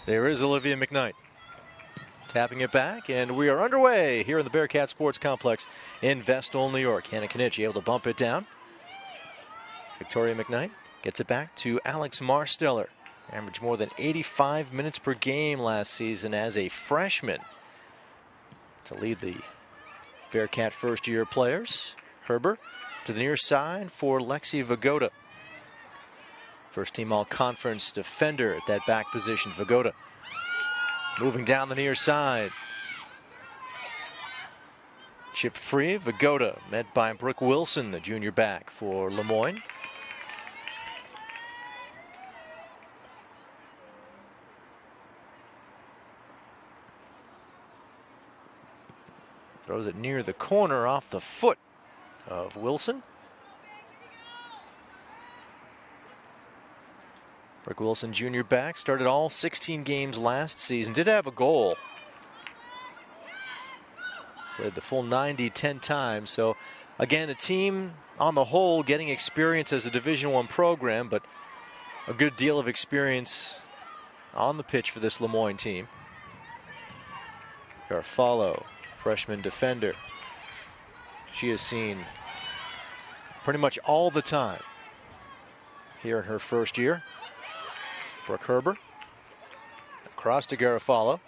There is Olivia McKnight. Tapping it back, and we are underway here in the Bearcat Sports Complex in Vestal, New York. Hannah Kniech able to bump it down. Victoria McKnight gets it back to Alex Marsteller. Averaged more than 85 minutes per game last season as a freshman to lead the Bearcat first-year players. Herber to the near side for Lexi Vagoda. First-team all-conference defender at that back position, Vagoda. Moving down the near side. Chip free, Vagoda met by Brooke Wilson, the junior back for LeMoyne. Throws it near the corner off the foot of Wilson. Brooke Wilson, junior back, started all 16 games last season. Did have a goal. Played the full 90 10 times. So, again, a team on the whole getting experience as a Division I program, but a good deal of experience on the pitch for this LeMoyne team. Garfalo, freshman defender. She has seen pretty much all the time here in her first year. Brooke Herber. Across to Garofalo.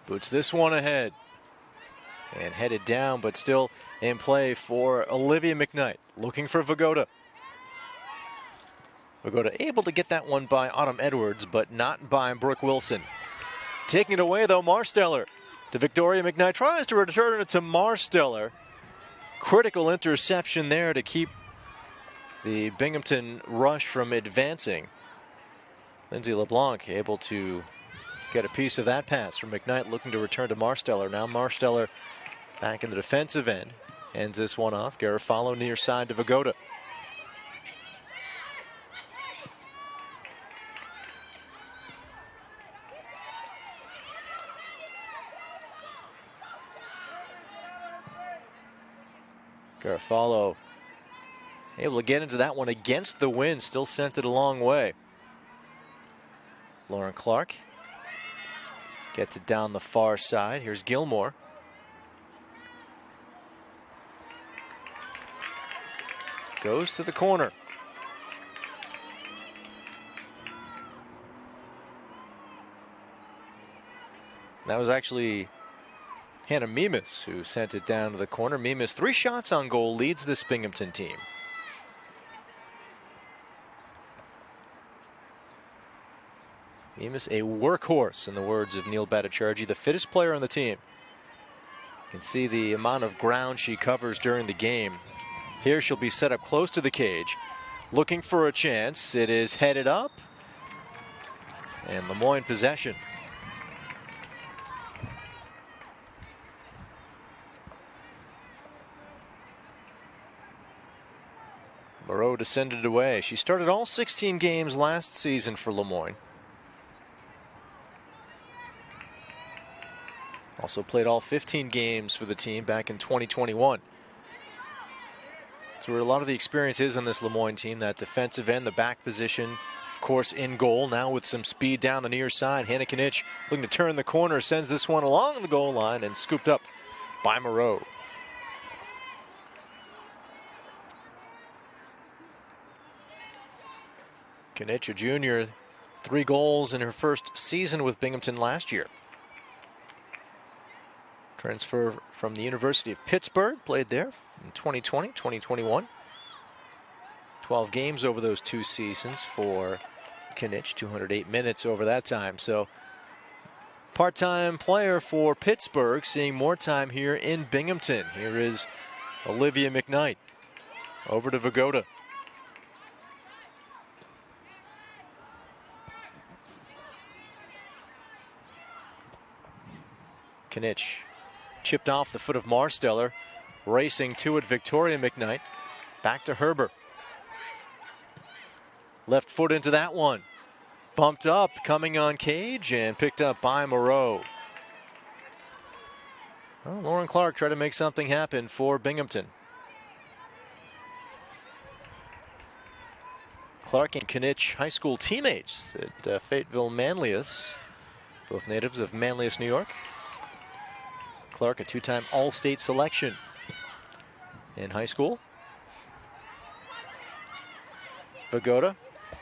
Boots this one ahead. And headed down, but still in play for Olivia McKnight. Looking for Vagoda. Vagoda able to get that one by Autumn Edwards, but not by Brooke Wilson. Taking it away, though, Marsteller to Victoria McKnight. Tries to return it to Marsteller. Critical interception there to keep the Binghamton rush from advancing. Lindsay LeBlanc able to get a piece of that pass from McKnight, looking to return to Marsteller. Now Marsteller back in the defensive end. Ends this one off. Garofalo near side to Vagoda. Garofalo able to get into that one against the wind, still sent it a long way. Lauren Clark gets it down the far side. Here's Gilmore. Goes to the corner. That was actually Hannah Mimas who sent it down to the corner. Mimas, 3 shots on goal, leads this Binghamton team. Mimas, a workhorse, in the words of Neil Bhattacharjee, the fittest player on the team. You can see the amount of ground she covers during the game. Here she'll be set up close to the cage, looking for a chance. It is headed up, and LeMoyne possession. Moreau descended away. She started all 16 games last season for LeMoyne. Also played all 15 games for the team back in 2021. That's where a lot of the experience is on this LeMoyne team. That defensive end, the back position, of course, in goal. Now with some speed down the near side. Hannah Kniech looking to turn the corner, sends this one along the goal line and scooped up by Moreau. Kniech, a junior, 3 goals in her first season with Binghamton last year. Transfer from the University of Pittsburgh, played there in 2020, 2021. 12 games over those 2 seasons for Kniech, 208 minutes over that time. So, part-time player for Pittsburgh, seeing more time here in Binghamton. Here is Olivia McKnight. Over to Vagoda. Kniech chipped off the foot of Marsteller. Racing to it, Victoria McKnight. Back to Herber. Left foot into that one. Bumped up, coming on cage, and picked up by Moreau. Well, Lauren Clark tried to make something happen for Binghamton. Clark and Kinitch, high school teammates at Fayetteville Manlius, both natives of Manlius, New York. Clark, a two-time All-State selection in high school. Vagoda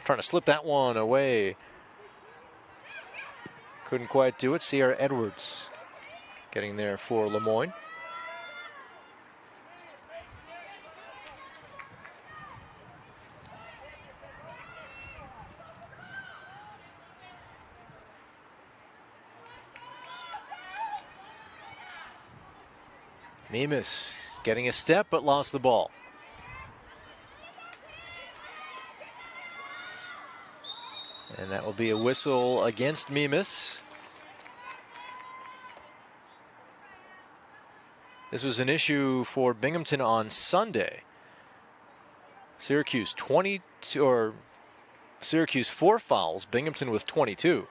trying to slip that one away. Couldn't quite do it. Sierra Edwards getting there for LeMoyne. Mimas getting a step but lost the ball. And that will be a whistle against Mimas. This was an issue for Binghamton on Sunday. Syracuse 4 fouls, Binghamton with 22.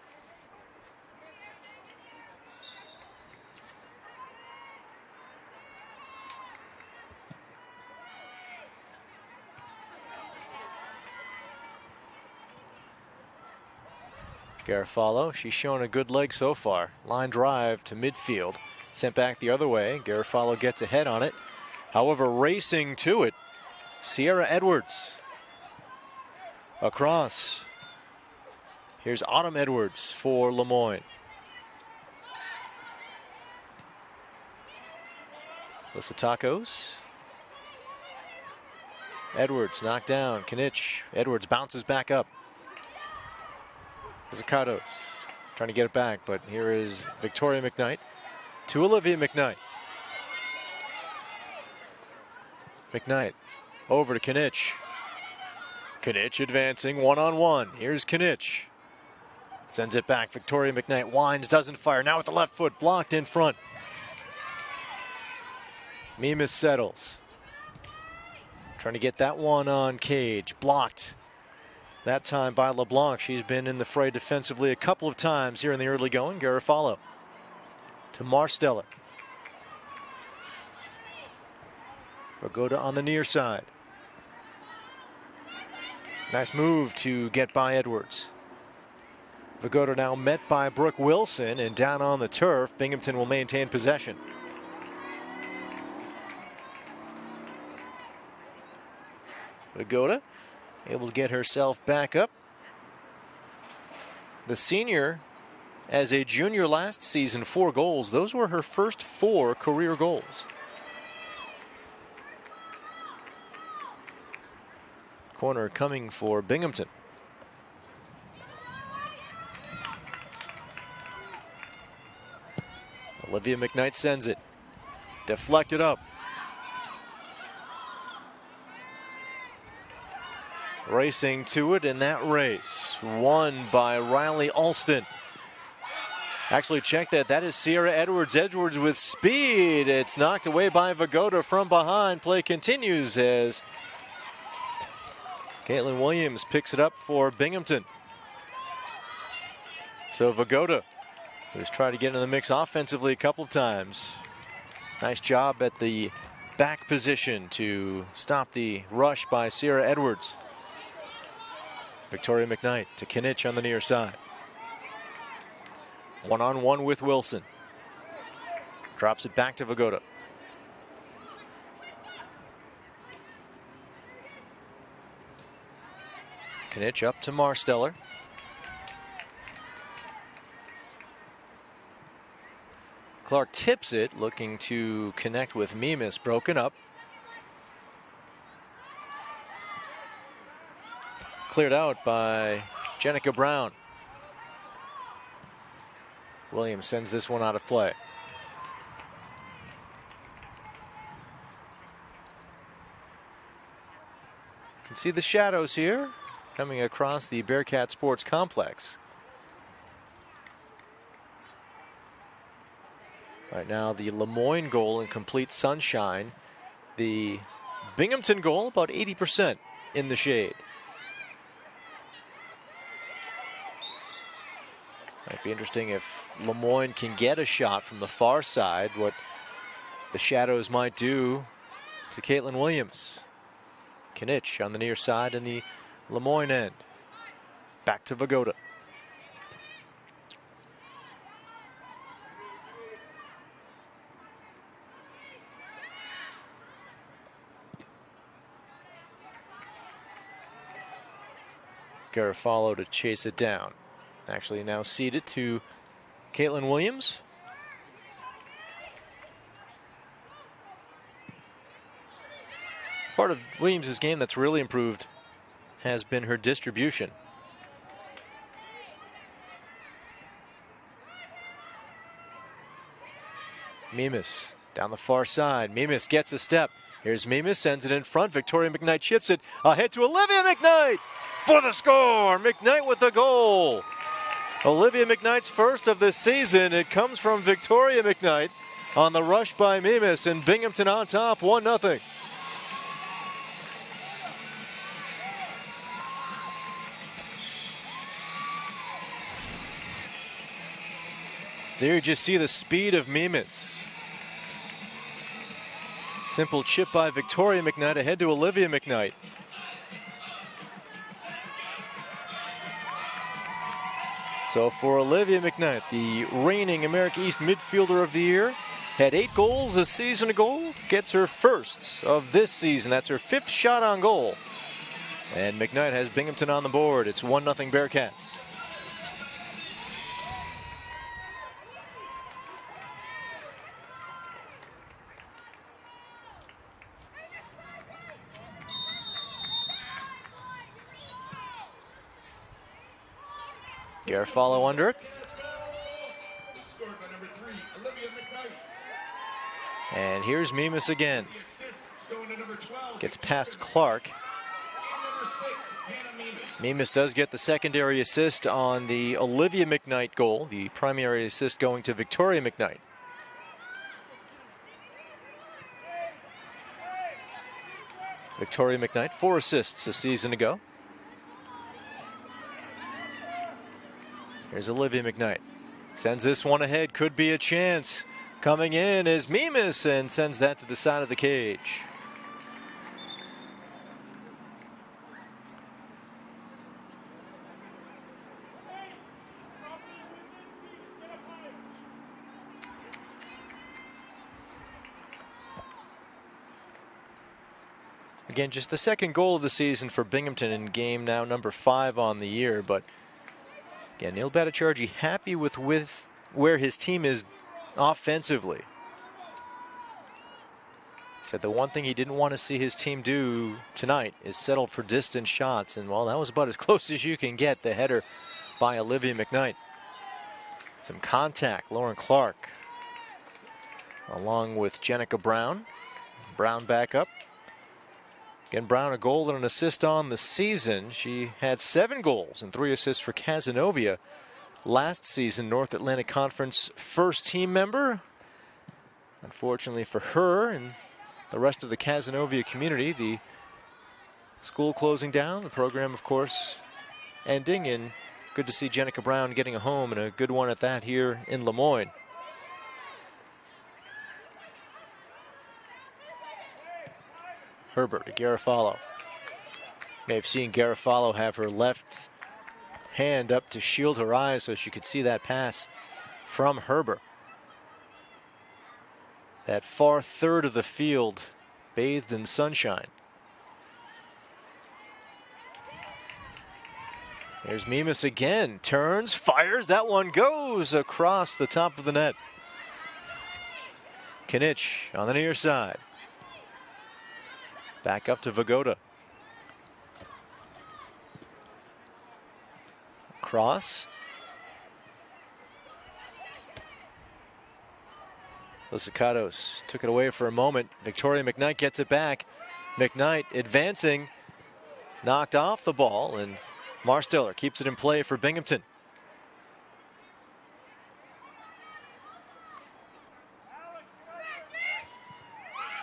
Garofalo, she's shown a good leg so far. Line drive to midfield. Sent back the other way. Garofalo gets ahead on it. However, racing to it, Sierra Edwards. Across. Here's Autumn Edwards for LeMoyne. Lisitacos. Edwards knocked down. Kinitch. Edwards bounces back up. Zacatos trying to get it back, but here is Victoria McKnight to Olivia McKnight. McKnight over to Kinitch. Kinitch advancing one-on-one. Here's Kinitch. Sends it back. Victoria McKnight winds, doesn't fire. Now with the left foot blocked in front. Mimas settles. Trying to get that one on Cage. Blocked. That time by LeBlanc. She's been in the fray defensively a couple of times here in the early going. Garofalo to Marsteller. Vagoda on the near side. Nice move to get by Edwards. Vagoda now met by Brooke Wilson, and down on the turf, Binghamton will maintain possession. Vagoda able to get herself back up. The senior, as a junior last season, 4 goals. Those were her first 4 career goals. Corner coming for Binghamton. Olivia McKnight sends it. Deflected up. Racing to it in that race. Won by Riley Alston. Actually, check that. That is Sierra Edwards. Edwards with speed. It's knocked away by Vagoda from behind. Play continues as Caitlin Williams picks it up for Binghamton. So Vagoda, who's tried to get in the mix offensively a couple of times. Nice job at the back position to stop the rush by Sierra Edwards. Victoria McKnight to Kinitch on the near side. One-on-one with Wilson. Drops it back to Vagoda. Kinitch up to Marsteller. Clark tips it, looking to connect with Mimas. Broken up. Cleared out by Jenica Brown. Williams sends this one out of play. You can see the shadows here coming across the Bearcat Sports Complex. Right now, the LeMoyne goal in complete sunshine. The Binghamton goal about 80% in the shade. Might be interesting if LeMoyne can get a shot from the far side, what the shadows might do to Caitlin Williams. Kinitch on the near side in the LeMoyne end. Back to Vagoda. Garofalo to chase it down. Actually now ceded to Caitlin Williams. Part of Williams' game that's really improved has been her distribution. Mimas down the far side. Mimas gets a step. Here's Mimas, sends it in front. Victoria McKnight chips it ahead to Olivia McKnight for the score. McKnight with the goal. Olivia McKnight's first of this season. It comes from Victoria McKnight on the rush by Mimas, and Binghamton on top, 1-0. There you just see the speed of Mimas. Simple chip by Victoria McKnight ahead to Olivia McKnight. So for Olivia McKnight, the reigning America East Midfielder of the Year, had 8 goals a season ago, gets her first of this season. That's her 5th shot on goal. And McKnight has Binghamton on the board. It's 1-0 Bearcats. Garofalo under it. And here's Mimas again. Gets past Clark. Mimas does get the secondary assist on the Olivia McKnight goal. The primary assist going to Victoria McKnight. Victoria McKnight, 4 assists a season ago. Here's Olivia McKnight. Sends this one ahead. Could be a chance. Coming in is Mimas and sends that to the side of the cage. Again, just the second goal of the season for Binghamton in game now number 5 on the year, but again, Neil Bhattacharjee happy with where his team is offensively. He said the one thing he didn't want to see his team do tonight is settle for distant shots, and well, that was about as close as you can get. The header by Olivia McKnight. Some contact, Lauren Clark, along with Jenica Brown. Brown back up. Again, Brown a goal and an assist on the season. She had 7 goals and 3 assists for Cazenovia last season. North Atlantic Conference first team member. Unfortunately for her and the rest of the Cazenovia community, the school closing down, the program of course ending, and good to see Jenica Brown getting a home, and a good one at that here in LeMoyne. Herbert to Garofalo. May have seen Garofalo have her left hand up to shield her eyes so she could see that pass from Herbert. That far third of the field bathed in sunshine. There's Mimas again. Turns, fires. That one goes across the top of the net. Kinich on the near side. Back up to Vagoda. Cross. Lisicados took it away for a moment. Victoria McKnight gets it back. McKnight advancing. Knocked off the ball, and Marsteller keeps it in play for Binghamton.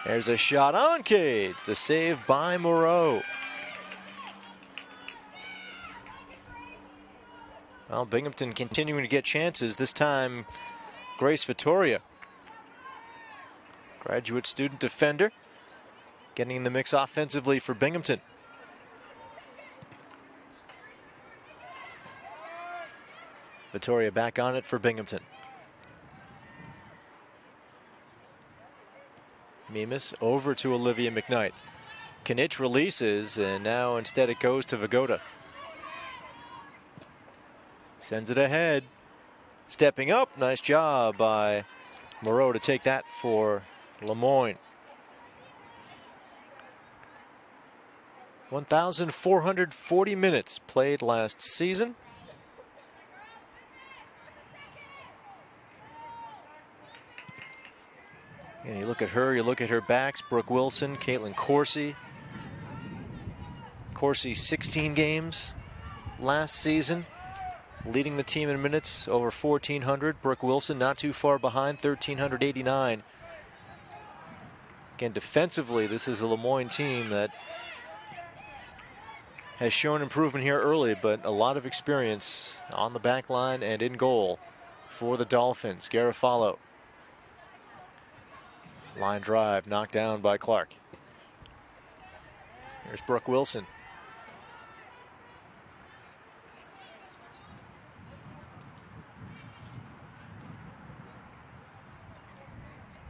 There's a shot on cage. The save by Moreau. Well, Binghamton continuing to get chances. This time, Grace Vittoria, graduate student defender, getting in the mix offensively for Binghamton. Vittoria back on it for Binghamton. Mimas over to Olivia McKnight. Knitsch releases, and now instead it goes to Vagoda. Sends it ahead. Stepping up. Nice job by Moreau to take that for LeMoyne. 1,440 minutes played last season. And you look at her backs, Brooke Wilson, Caitlin Coursey. Coursey 16 games last season, leading the team in minutes over 1,400. Brooke Wilson not too far behind, 1,389. Again, defensively, this is a LeMoyne team that has shown improvement here early, but a lot of experience on the back line and in goal for the Dolphins. Garofalo. Line drive knocked down by Clark. Here's Brooke Wilson.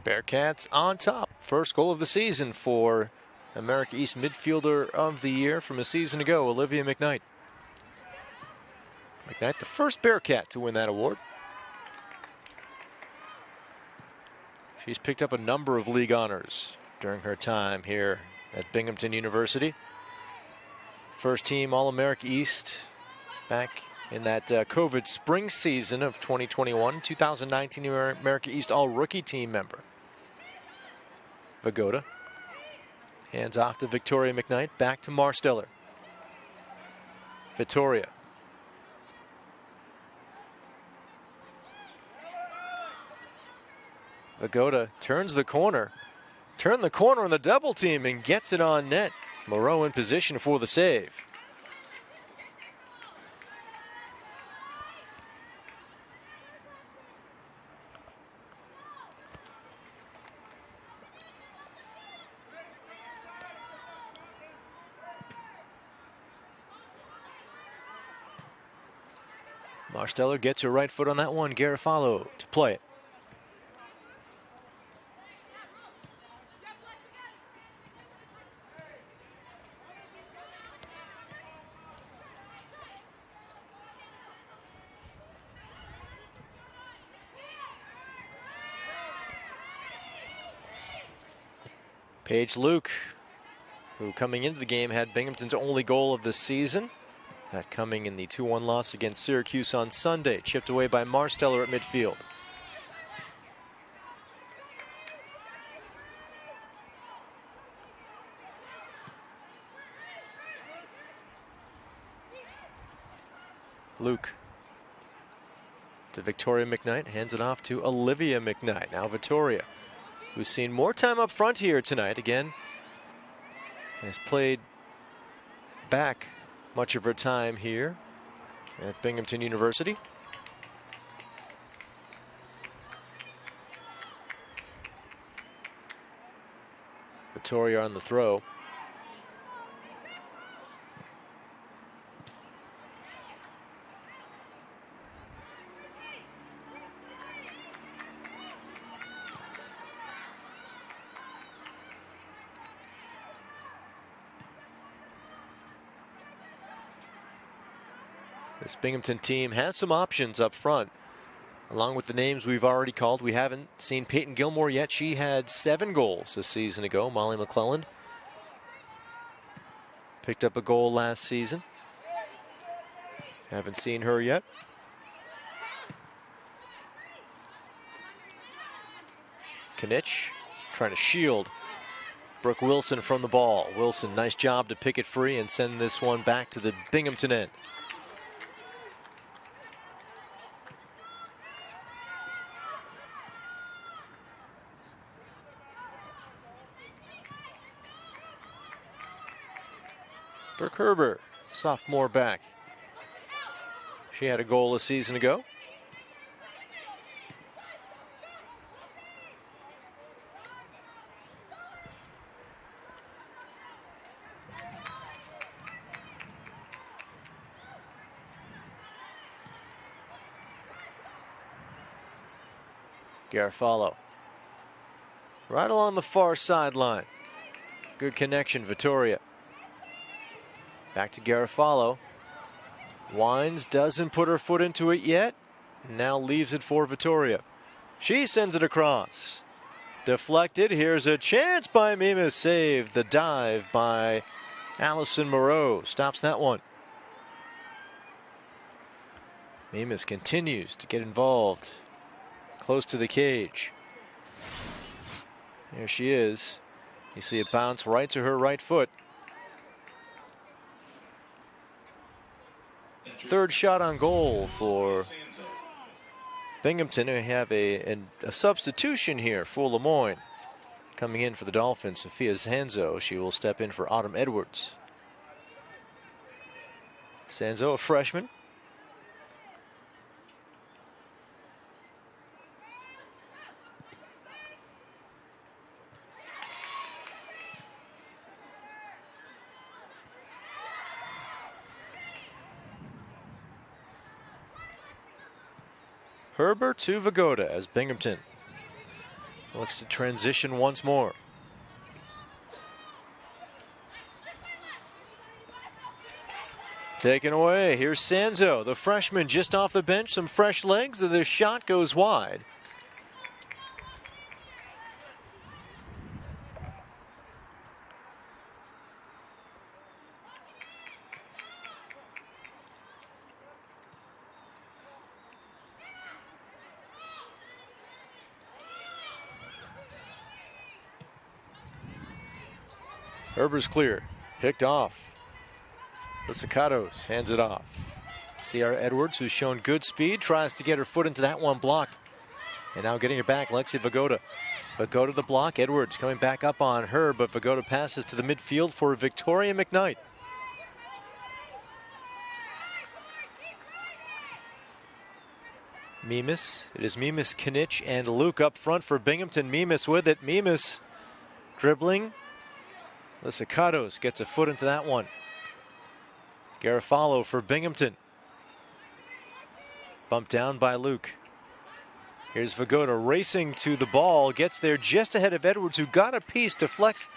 Bearcats on top. First goal of the season for America East midfielder of the year from a season ago, Olivia McKnight. McKnight, the first Bearcat to win that award. She's picked up a number of league honors during her time here at Binghamton University. First team All-America East back in that COVID spring season of 2021. 2019 America East All-Rookie team member. Vagoda. Hands off to Victoria McKnight. Back to Marsteller. Vittoria. Vagoda turns the corner. Turned the corner on the double team and gets it on net. Moreau in position for the save. Marsteller gets her right foot on that one. Garofalo to play it. Paige Luke, who coming into the game had Binghamton's only goal of the season. That coming in the 2-1 loss against Syracuse on Sunday. Chipped away by Marsteller at midfield. Luke to Victoria McKnight. Hands it off to Olivia McKnight. Now Vittoria, who's seen more time up front here tonight. Again, has played back much of her time here at Binghamton University. Vittoria on the throw. This Binghamton team has some options up front. Along with the names we've already called, we haven't seen Peyton Gilmore yet. She had 7 goals a season ago. Molly McClelland picked up a goal last season. Haven't seen her yet. Knitsch trying to shield Brooke Wilson from the ball. Wilson, nice job to pick it free and send this one back to the Binghamton end. Brooke Herber, sophomore back. She had a goal a season ago. Garofalo. Right along the far sideline. Good connection, Vittoria. Back to Garofalo. Wines doesn't put her foot into it yet. Now leaves it for Vittoria. She sends it across. Deflected. Here's a chance by Mimas. Saved. The dive by Allison Moreau stops that one. Mimas continues to get involved. Close to the cage. There she is. You see it bounce right to her right foot. Third shot on goal for Binghamton. We have a substitution here for LeMoyne. Coming in for the Dolphins, Sophia Sanzo. She will step in for Autumn Edwards. Sanzo, a freshman. Herbert to Vagoda as Binghamton looks to transition once more. Taken away. Here's Sanzo, the freshman just off the bench. Some fresh legs. The shot goes wide. Herber's clear. Picked off. The Cicados hands it off. Sierra Edwards, who's shown good speed, tries to get her foot into that one, blocked. And now getting it back, Lexi Vagoda. Vagoda the block. Edwards coming back up on her, but Vagoda passes to the midfield for Victoria McKnight. Mimas. It is Mimas, Kinich, and Luke up front for Binghamton. Mimas with it. Mimas dribbling. The Cicados gets a foot into that one. Garofalo for Binghamton. Bumped down by Luke. Here's Vagoda racing to the ball. Gets there just ahead of Edwards, who got a piece to flex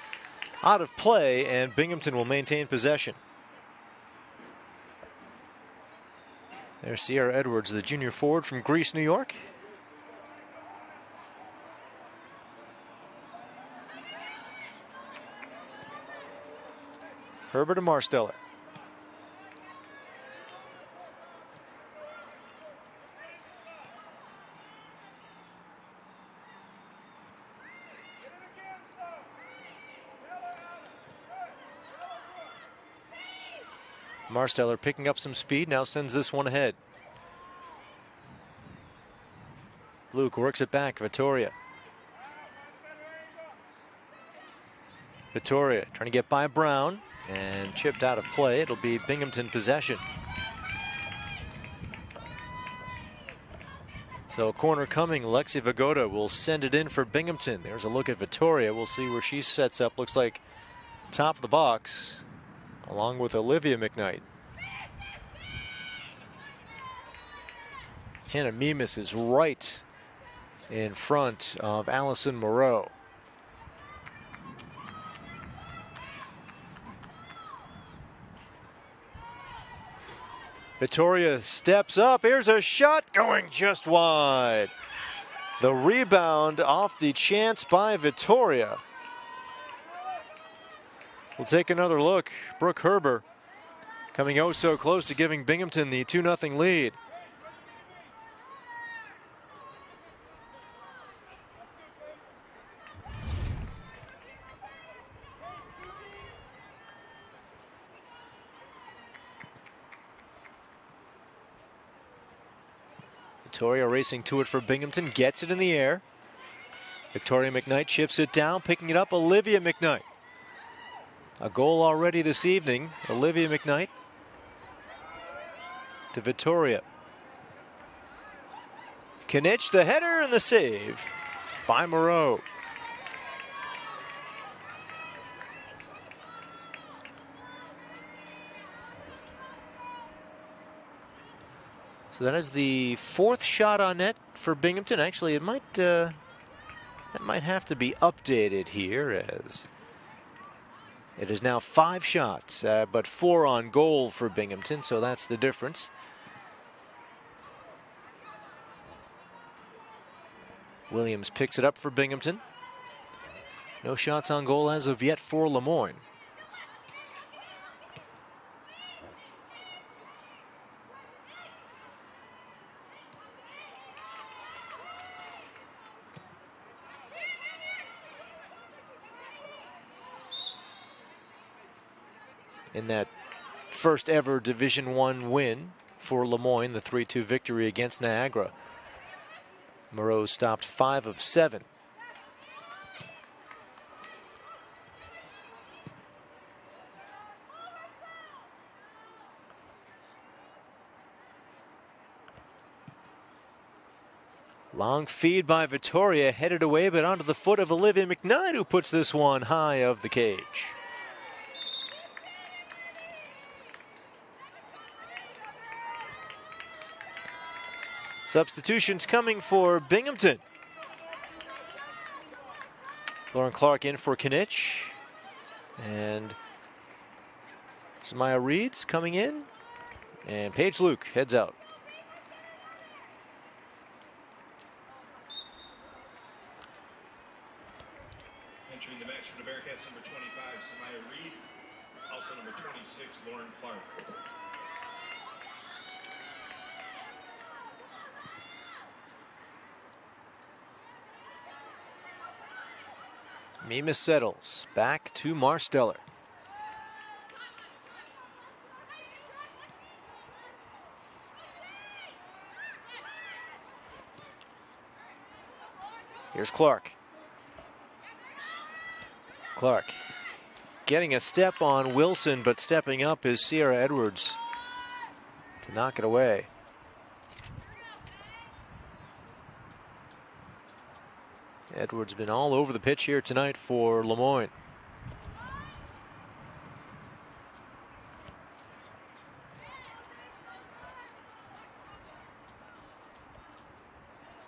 out of play, and Binghamton will maintain possession. There's Sierra Edwards, the junior forward from Greece, New York. Herbert and Marsteller. Marsteller picking up some speed, now sends this one ahead. Luke works it back, Vittoria. Vittoria trying to get by Brown and chipped out of play. It'll be Binghamton possession. So corner coming. Lexi Vagoda will send it in for Binghamton. There's a look at Vittoria. We'll see where she sets up. Looks like top of the box, along with Olivia McKnight. Hannah Mimas is right in front of Allison Moreau. Vittoria steps up. Here's a shot going just wide. The rebound off the chance by Vittoria. We'll take another look. Brooke Herber coming oh so close to giving Binghamton the 2-0 lead. Victoria racing to it for Binghamton, gets it in the air. Victoria McKnight chips it down, picking it up, Olivia McKnight. A goal already this evening, Olivia McKnight to Vittoria. Kinich, the header and the save by Moreau. So that is the 4th shot on net for Binghamton. Actually, it might that might have to be updated here, as it is now 5 shots, but 4 on goal for Binghamton. So that's the difference. Williams picks it up for Binghamton. No shots on goal as of yet for LeMoyne. In that first ever Division I win for LeMoyne, the 3-2 victory against Niagara, Moreau stopped 5 of 7. Long feed by Vittoria, headed away, but onto the foot of Olivia McKnight, who puts this one high of the cage. Substitutions coming for Binghamton. Lauren Clark in for Kinich. And Samaya Reed's coming in. And Paige Luke heads out. Entering the match for the Bearcats, number 25, Samaya Reed. Also number 26, Lauren Clark. Mimas settles back to Marsteller. Here's Clark. Clark getting a step on Wilson, but stepping up is Sierra Edwards to knock it away. Edwards been all over the pitch here tonight for LeMoyne.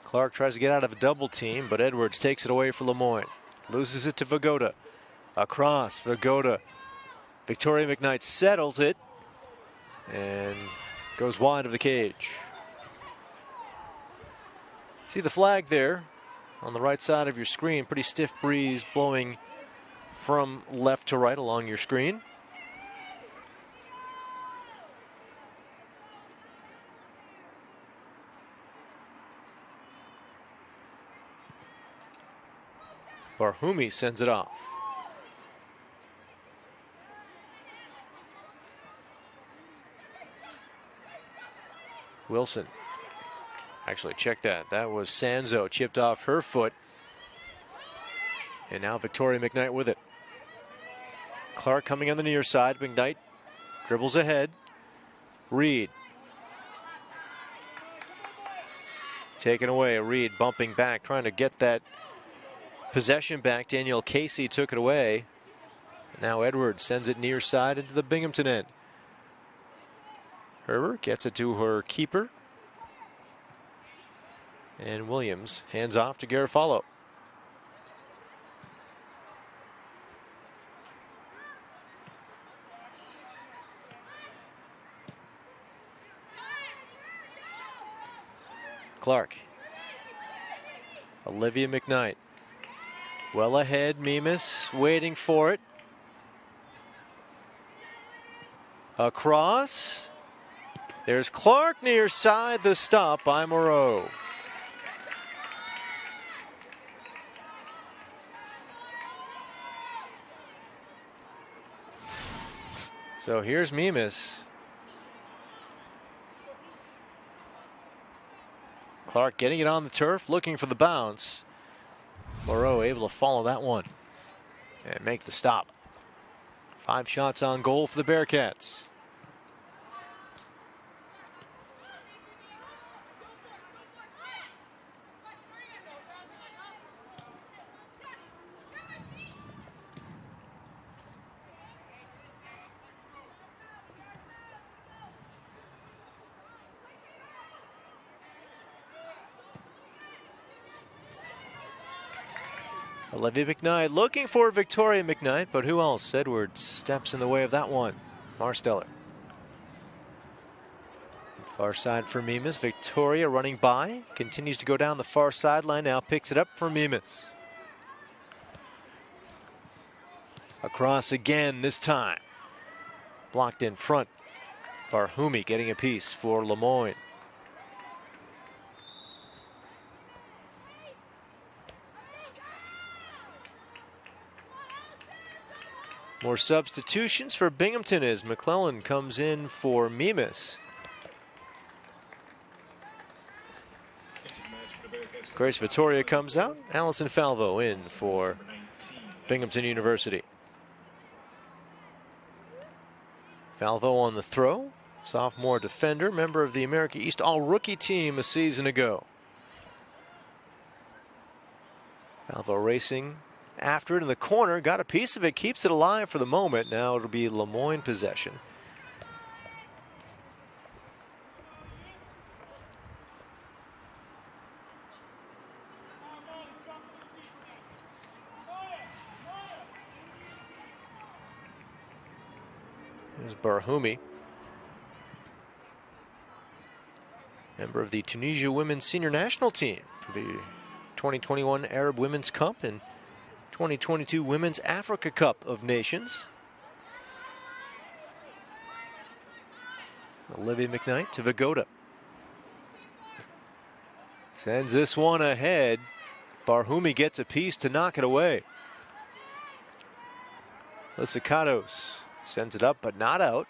Clark tries to get out of a double team, but Edwards takes it away for LeMoyne. Loses it to Vagoda. Across, Vagoda. Victoria McKnight settles it and goes wide of the cage. See the flag there on the right side of your screen. Pretty stiff breeze blowing from left to right along your screen. Barhumi sends it off. Wilson. Actually, check that. That was Sanzo, chipped off her foot. And now Victoria McKnight with it. Clark coming on the near side. McKnight dribbles ahead. Reed. Taken away. Reed bumping back, trying to get that possession back. Danielle Casey took it away. Now Edwards sends it near side into the Binghamton end. Herbert gets it to her keeper. And Williams hands off to Garofalo. Clark. Olivia McKnight. Well ahead, Mimas waiting for it. Across. There's Clark near side, the stop by Moreau. So here's Mimas. Clark getting it on the turf, looking for the bounce. Moreau able to follow that one and make the stop. 5 shots on goal for the Bearcats. Olivia McKnight looking for Victoria McKnight, but who else? Edwards steps in the way of that one. Marsteller. Far side for Mimas. Victoria running by. Continues to go down the far sideline. Now picks it up for Mimas. Across again this time. Blocked in front. Barhumi getting a piece for LeMoyne. More substitutions for Binghamton as McClellan comes in for Mimas. Grace Vittoria comes out. Allison Falvo in for Binghamton University. Falvo on the throw. Sophomore defender, member of the America East All-Rookie team a season ago. Falvo racing after it in the corner. Got a piece of it. Keeps it alive for the moment. Now it'll be LeMoyne possession. There's Barhumi, member of the Tunisia women's senior national team for the 2021 Arab Women's Cup and 2022 Women's Africa Cup of Nations. Olivia McKnight to Vagoda. Sends this one ahead. Barhumi gets a piece to knock it away. Lysicatos sends it up, but not out.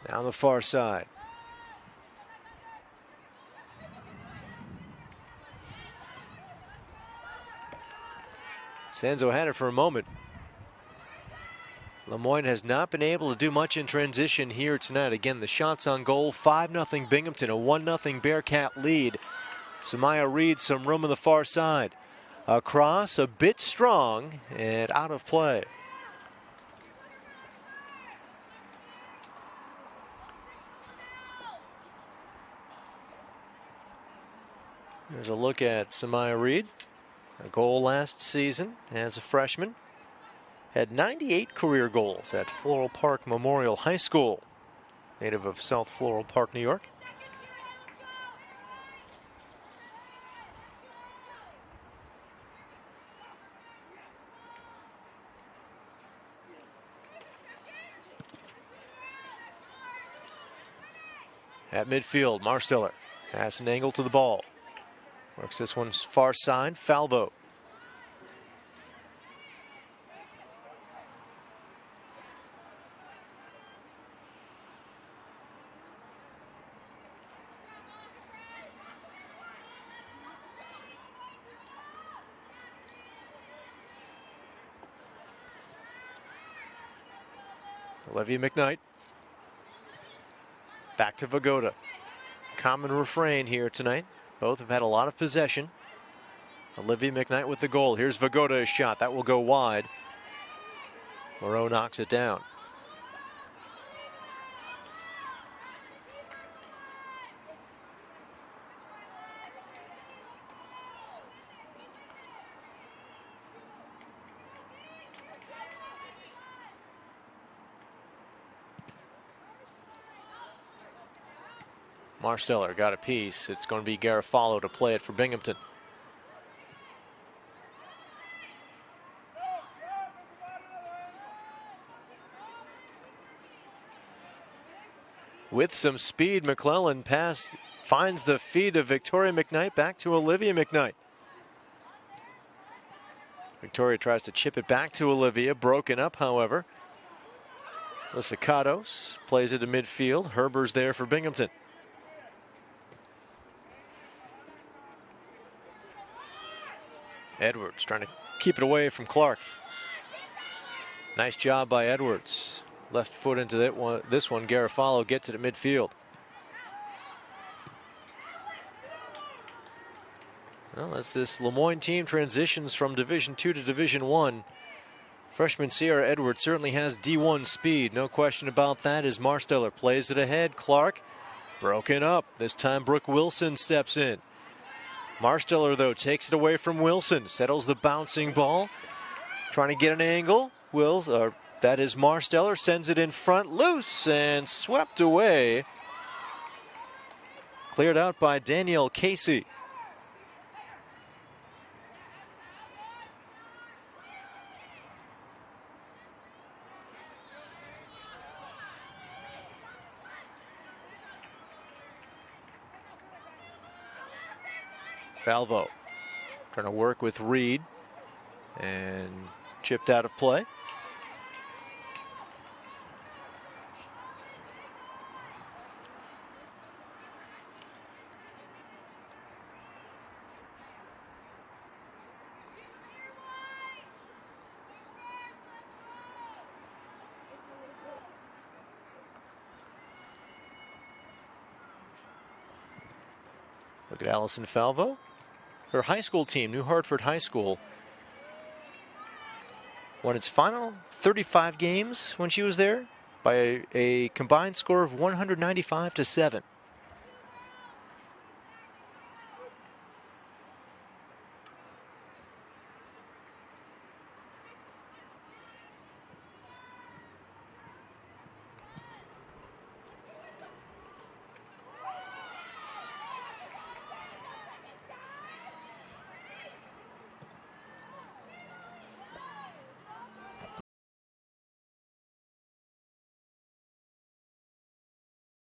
Down the far side. Sanzo had it for a moment. LeMoyne has not been able to do much in transition here tonight. Again, the shots on goal, 5-0 Binghamton, a 1-0 Bearcat lead. Samaya Reed, some room on the far side. Across, a bit strong and out of play. There's a look at Samaya Reed. A goal last season as a freshman. Had 98 career goals at Floral Park Memorial High School. Native of South Floral Park, New York. At midfield, Marsteller has an angle to the ball. Works this one's far side, Falvo. Olivia McKnight. Back to Vagoda. Common refrain here tonight. Both have had a lot of possession. Olivia McKnight with the goal. Here's Vagoda's shot. That will go wide. Moreau knocks it down. Marsteller got a piece. It's going to be Garofalo to play it for Binghamton. With some speed, McClellan finds the feed of Victoria McKnight. Back to Olivia McKnight. Victoria tries to chip it back to Olivia. Broken up, however. Lysicatos plays it to midfield. Herber's there for Binghamton. Edwards trying to keep it away from Clark. Nice job by Edwards. Left foot into that one. This one, Garofalo gets it at midfield. Well, as this LeMoyne team transitions from Division II to Division I, freshman Sierra Edwards certainly has D1 speed. No question about that as Marsteller plays it ahead. Clark broken up. This time Brooke Wilson steps in. Marsteller, though, takes it away from Wilson. Settles the bouncing ball. Trying to get an angle. That is Marsteller. Sends it in front. Loose and swept away. Cleared out by Danielle Casey. Falvo trying to work with Reed and chipped out of play. Look at Allison Falvo. Her high school team, New Hartford High School, won its final 35 games when she was there by a combined score of 195-7.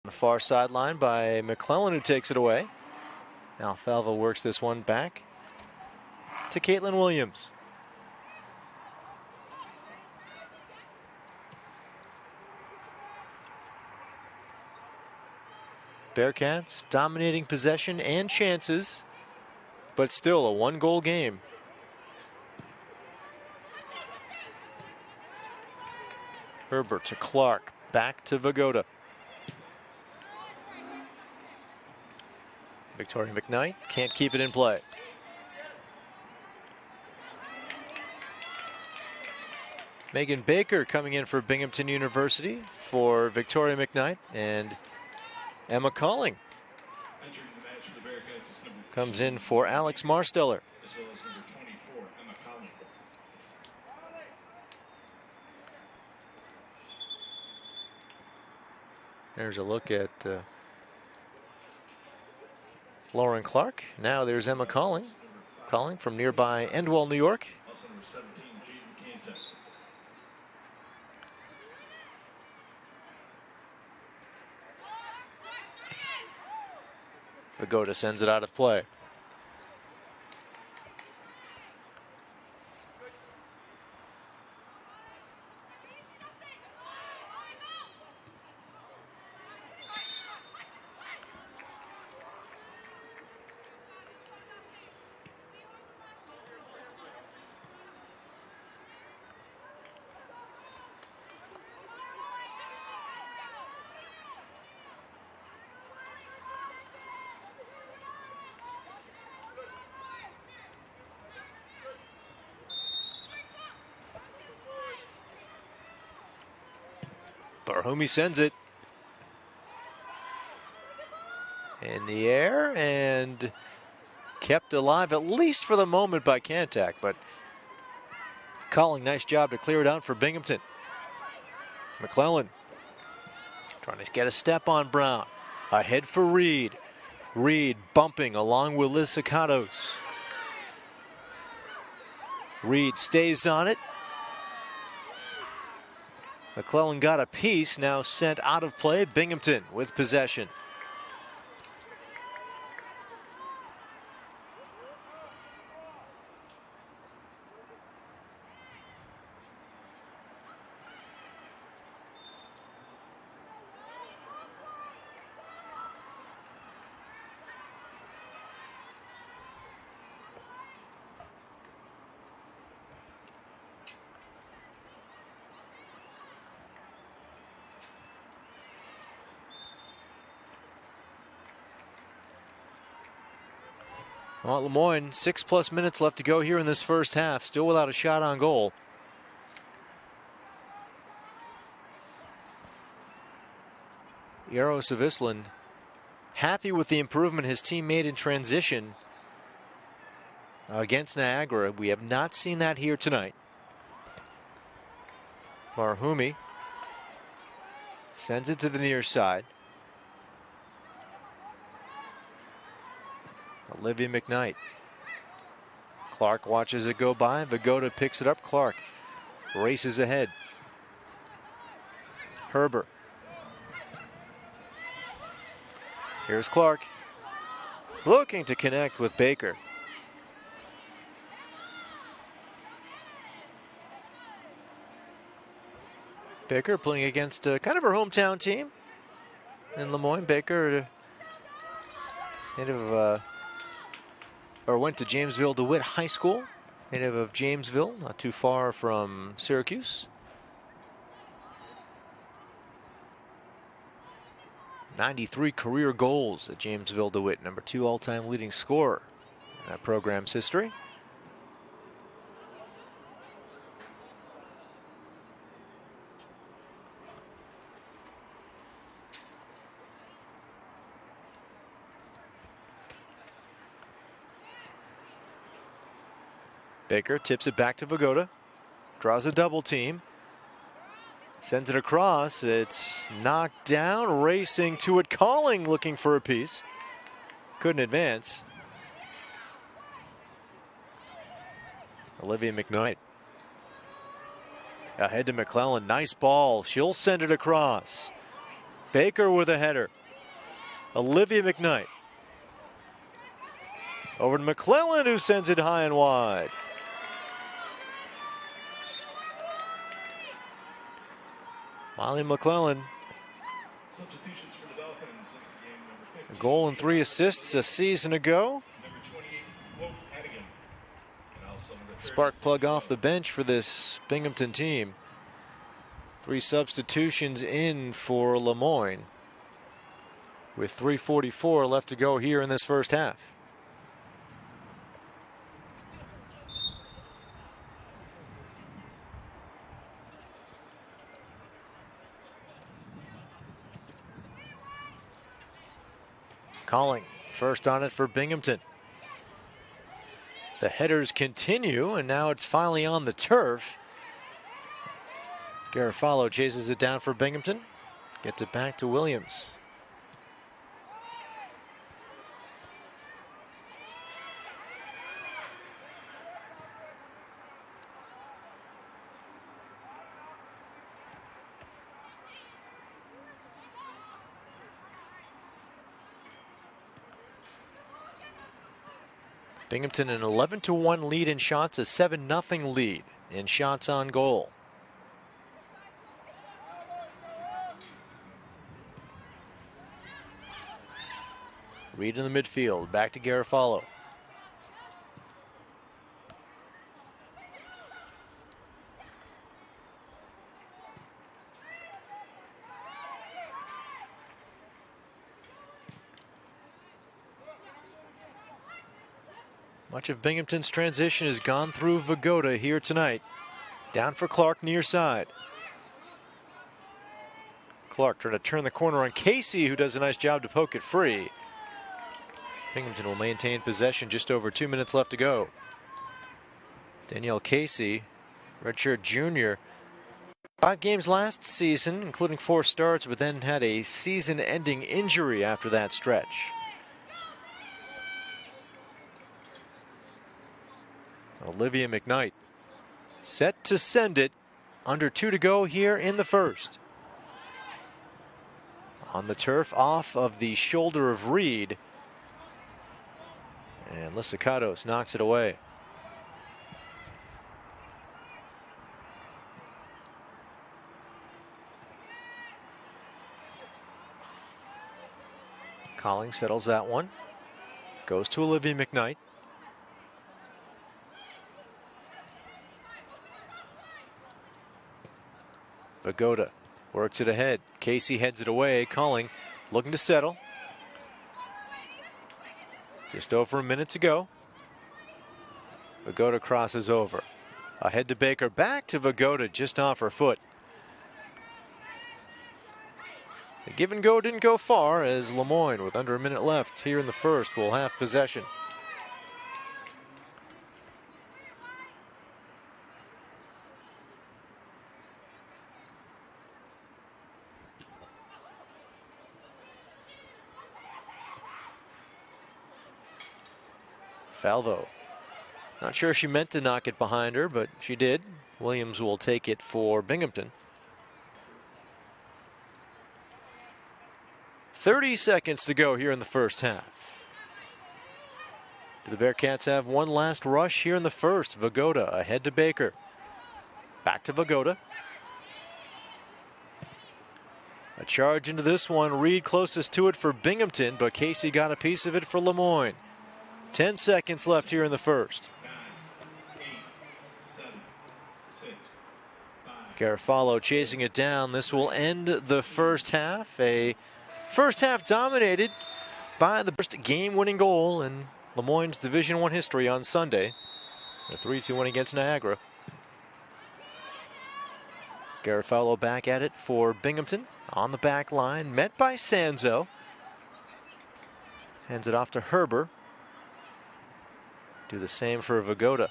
On the far sideline by McClellan, who takes it away. Now Falvo works this one back to Caitlin Williams. Bearcats dominating possession and chances, but still a one-goal game. Herbert to Clark, back to Vagoda. Victoria McKnight can't keep it in play. Megan Baker coming in for Binghamton University for Victoria McKnight, and Emma Calling comes in for Alex Marsteller. There's a look at Lauren Clark. Now there's Emma Calling from nearby Endwell, New York. Vagoda sends it out of play. Barhomey sends it in the air and kept alive, at least for the moment, by Cantac. But Calling, nice job to clear it out for Binghamton. McClellan trying to get a step on Brown. Ahead for Reed. Reed bumping along with Liz Sicatos. Reed stays on it. McClellan got a piece, now sent out of play. Binghamton with possession. Well, LeMoyne, 6+ minutes left to go here in this first half, still without a shot on goal. Jaro Savislin happy with the improvement his team made in transition against Niagara. We have not seen that here tonight. Marhumi sends it to the near side. Olivia McKnight. Clark watches it go by. Vagoda picks it up. Clark races ahead. Herber. Here's Clark. Looking to connect with Baker. Baker playing against kind of her hometown team in LeMoyne. Baker went to Jamesville DeWitt High School, native of Jamesville, not too far from Syracuse. 93 career goals at Jamesville DeWitt, number 2 all-time leading scorer in that program's history. Baker tips it back to Vagoda. Draws a double team. Sends it across. It's knocked down. Racing to it. Calling, looking for a piece. Couldn't advance. Olivia McKnight. Ahead to McClellan. Nice ball. She'll send it across. Baker with a header. Olivia McKnight. Over to McClellan, who sends it high and wide. Molly McClellan. Substitutions for the Dolphins in game number 15. A goal and 3 assists a season ago. Number 28, Quote Hadigan. And also number Spark 36, plug off the bench for this Binghamton team. 3 substitutions in for LeMoyne, with 3:44 left to go here in this first half. Calling first on it for Binghamton. The headers continue, and now it's finally on the turf. Garofalo chases it down for Binghamton. Gets it back to Williams. Binghamton an 11-1 lead in shots, a 7-0 lead in shots on goal. Reed in the midfield, back to Garofalo. Much of Binghamton's transition has gone through Vagoda here tonight. Down for Clark near side. Clark trying to turn the corner on Casey, who does a nice job to poke it free. Binghamton will maintain possession, just over 2 minutes left to go. Danielle Casey, redshirt junior. 5 games last season, including 4 starts, but then had a season-ending injury after that stretch. Olivia McKnight set to send it. Under 2 to go here in the first. On the turf, off of the shoulder of Reed. And Lysicatos knocks it away. Colling settles that one. Goes to Olivia McKnight. Vagoda works it ahead. Casey heads it away. Calling, looking to settle. Just over a minute to go. Vagoda crosses over. Ahead to Baker. Back to Vagoda, just off her foot. The give and go didn't go far, as LeMoyne, with under a minute left here in the first, will have possession. Falvo. Not sure she meant to knock it behind her, but she did. Williams will take it for Binghamton. 30 seconds to go here in the first half. Do the Bearcats have one last rush here in the first? Vagoda ahead to Baker. Back to Vagoda. A charge into this one. Reed closest to it for Binghamton, but Casey got a piece of it for LeMoyne. 10 seconds left here in the first. 9, 8, 7, 6, 5. Garofalo chasing it down. This will end the first half. A first half dominated by the first game-winning goal in LeMoyne's Division I history on Sunday. A 3-2 win against Niagara. Garofalo back at it for Binghamton on the back line, met by Sanzo. Hands it off to Herber. Do the same for Vagoda.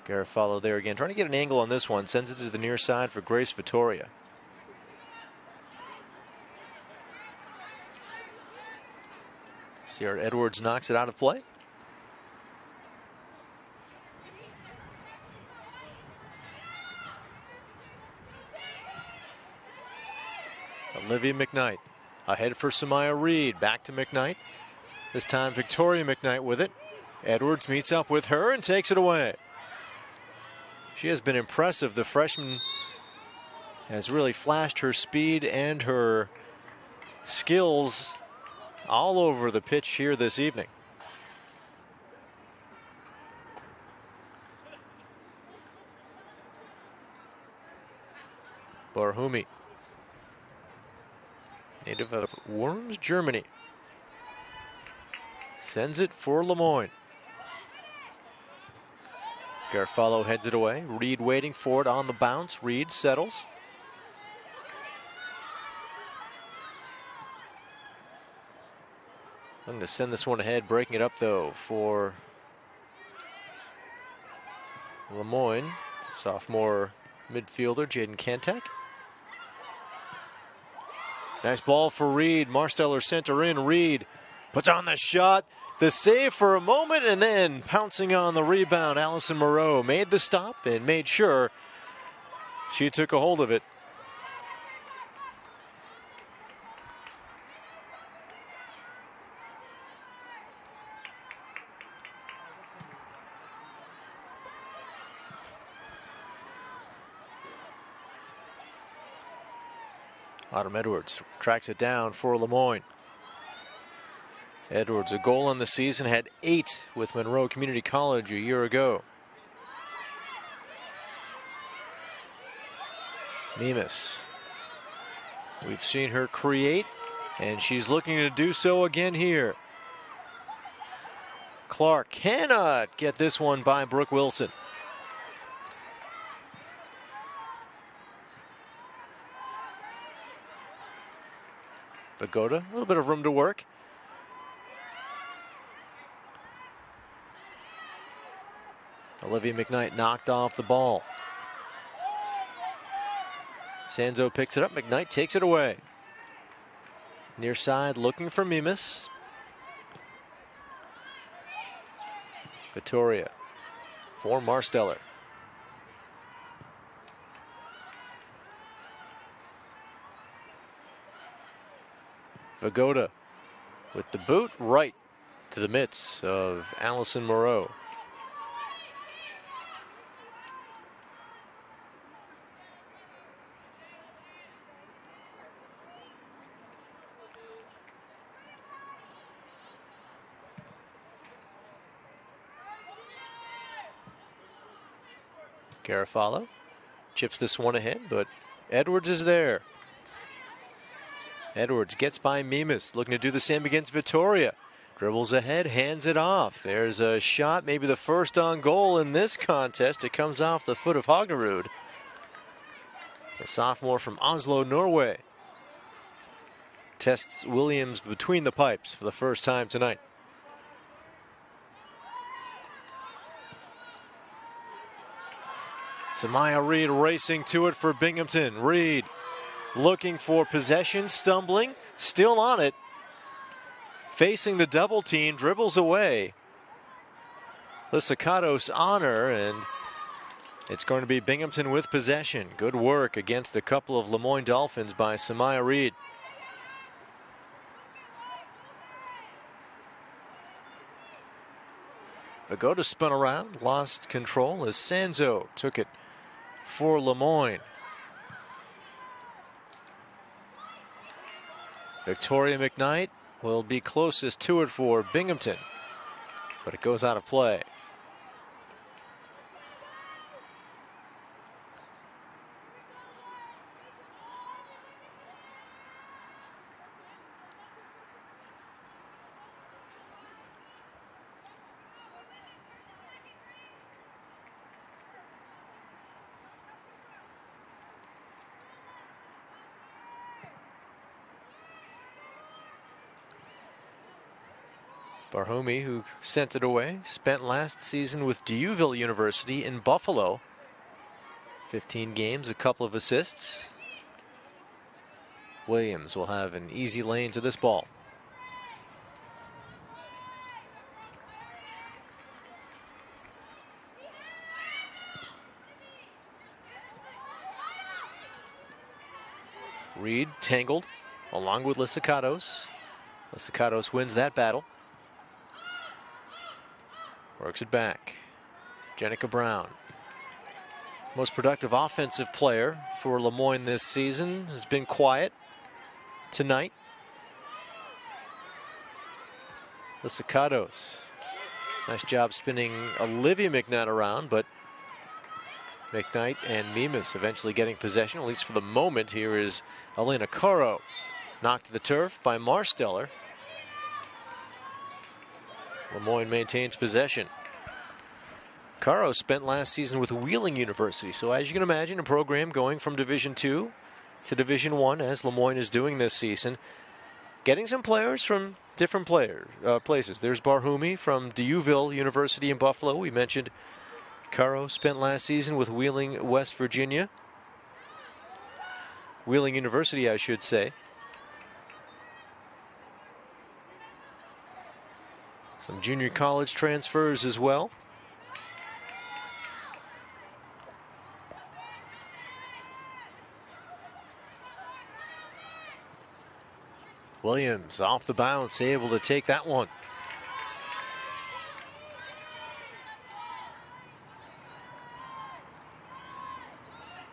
Garofalo there again, trying to get an angle on this one. Sends it to the near side for Grace Vittoria. Sierra Edwards knocks it out of play. Olivia McKnight ahead for Samaya Reed. Back to McKnight. This time Victoria McKnight with it. Edwards meets up with her and takes it away. She has been impressive. The freshman has really flashed her speed and her skills all over the pitch here this evening. Barhumi, native of Worms, Germany, sends it for LeMoyne. Garofalo heads it away. Reed waiting for it on the bounce. Reed settles. Looking to send this one ahead, breaking it up though for LeMoyne. Sophomore midfielder Jaden Kantek. Nice ball for Reed. Marsteller sent her in. Reed puts on the shot. The save for a moment, and then pouncing on the rebound, Allison Moreau made the stop and made sure she took a hold of it. Autumn Edwards tracks it down for LeMoyne. Edwards, a goal on the season, had 8 with Monroe Community College a year ago. Nemus. We've seen her create, and she's looking to do so again here. Clark cannot get this one by Brooke Wilson. Vagoda, a little bit of room to work. Olivia McKnight knocked off the ball. Sanzo picks it up. McKnight takes it away. Near side looking for Mimas. Vittoria for Marsteller. Vagoda with the boot right to the mitts of Allison Moreau. Garofalo chips this one ahead, but Edwards is there. Edwards gets by Mimas, looking to do the same against Vittoria. Dribbles ahead, hands it off. There's a shot, maybe the first on goal in this contest. It comes off the foot of Hognerud, the sophomore from Oslo, Norway. Tests Williams between the pipes for the first time tonight. Samaya Reed racing to it for Binghamton. Reed looking for possession, stumbling, still on it. facing the double team, dribbles away. Lissicatos honor, and it's going to be Binghamton with possession. Good work against a couple of LeMoyne Dolphins by Samaya Reed. Vagoda spun around, lost control as Sanzo took it for LeMoyne. Victoria McKnight will be closest to it for Binghamton, but it goes out of play. Barhoumi, who sent it away, spent last season with Dieuville University in Buffalo. 15 games, a couple of assists. Williams will have an easy lane to this ball. Reed tangled along with Lissicatos. Lissicatos wins that battle. Works it back. Jenica Brown. Most productive offensive player for LeMoyne this season has been quiet tonight. Lissicatos. Nice job spinning Olivia McKnight around, but McKnight and Mimas eventually getting possession, at least for the moment. Here is Elena Caro. Knocked to the turf by Marsteller. LeMoyne maintains possession. Caro spent last season with Wheeling University, so as you can imagine, a program going from Division II to Division I, as LeMoyne is doing this season, getting some players from different places. There's Barhoumi from Dieuville University in Buffalo. We mentioned Caro spent last season with Wheeling, West Virginia. Wheeling University, I should say. Some junior college transfers as well. Williams off the bounce, able to take that one.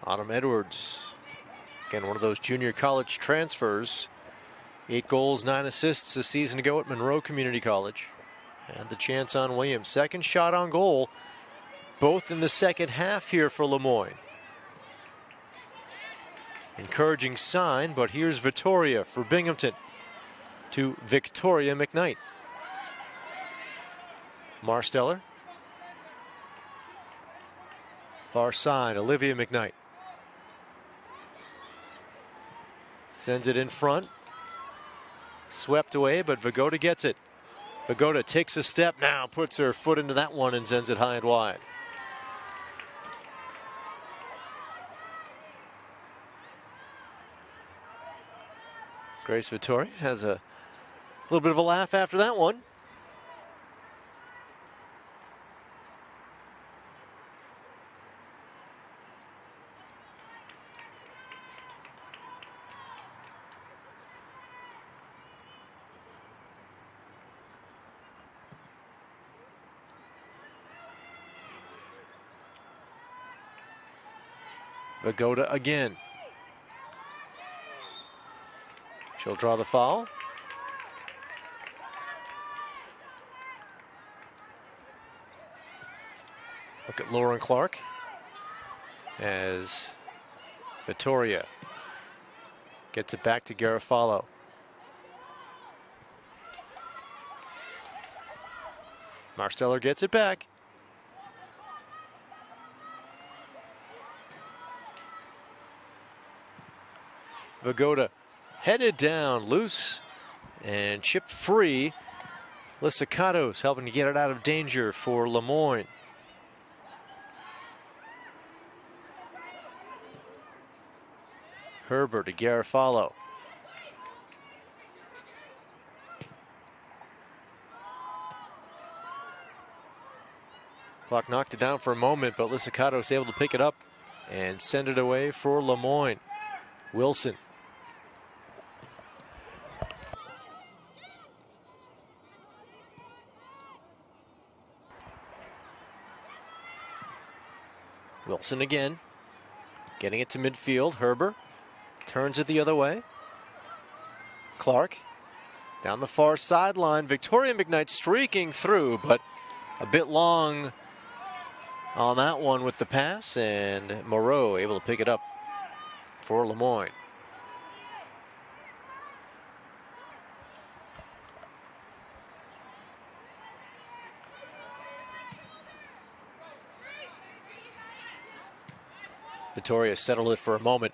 Autumn Edwards, again, one of those junior college transfers. 8 goals, 9 assists a season ago at Monroe Community College. And the chance on Williams. Second shot on goal, both in the second half here for LeMoyne. Encouraging sign, but here's Vittoria for Binghamton to Victoria McKnight. Marsteller. Far side, Olivia McKnight. Sends it in front. Swept away, but Vagoda gets it. Vagoda takes a step now, puts her foot into that one and sends it high and wide. Grace Vittori has a little bit of a laugh after that one. Vagoda again. She'll draw the foul. Look at Lauren Clark as Vittoria gets it back to Garofalo. Marsteller gets it back. Vagoda headed down, loose, and chipped free. Lissicatos helping to get it out of danger for LeMoyne. Herbert to Garofalo. Clock knocked it down for a moment, but Lissicato was able to pick it up and send it away for LeMoyne. Wilson. Wilson again. Getting it to midfield. Herber turns it the other way. Clark down the far sideline. Victoria McKnight streaking through, but a bit long on that one with the pass, and Moreau able to pick it up for LeMoyne. Vittoria settled it for a moment.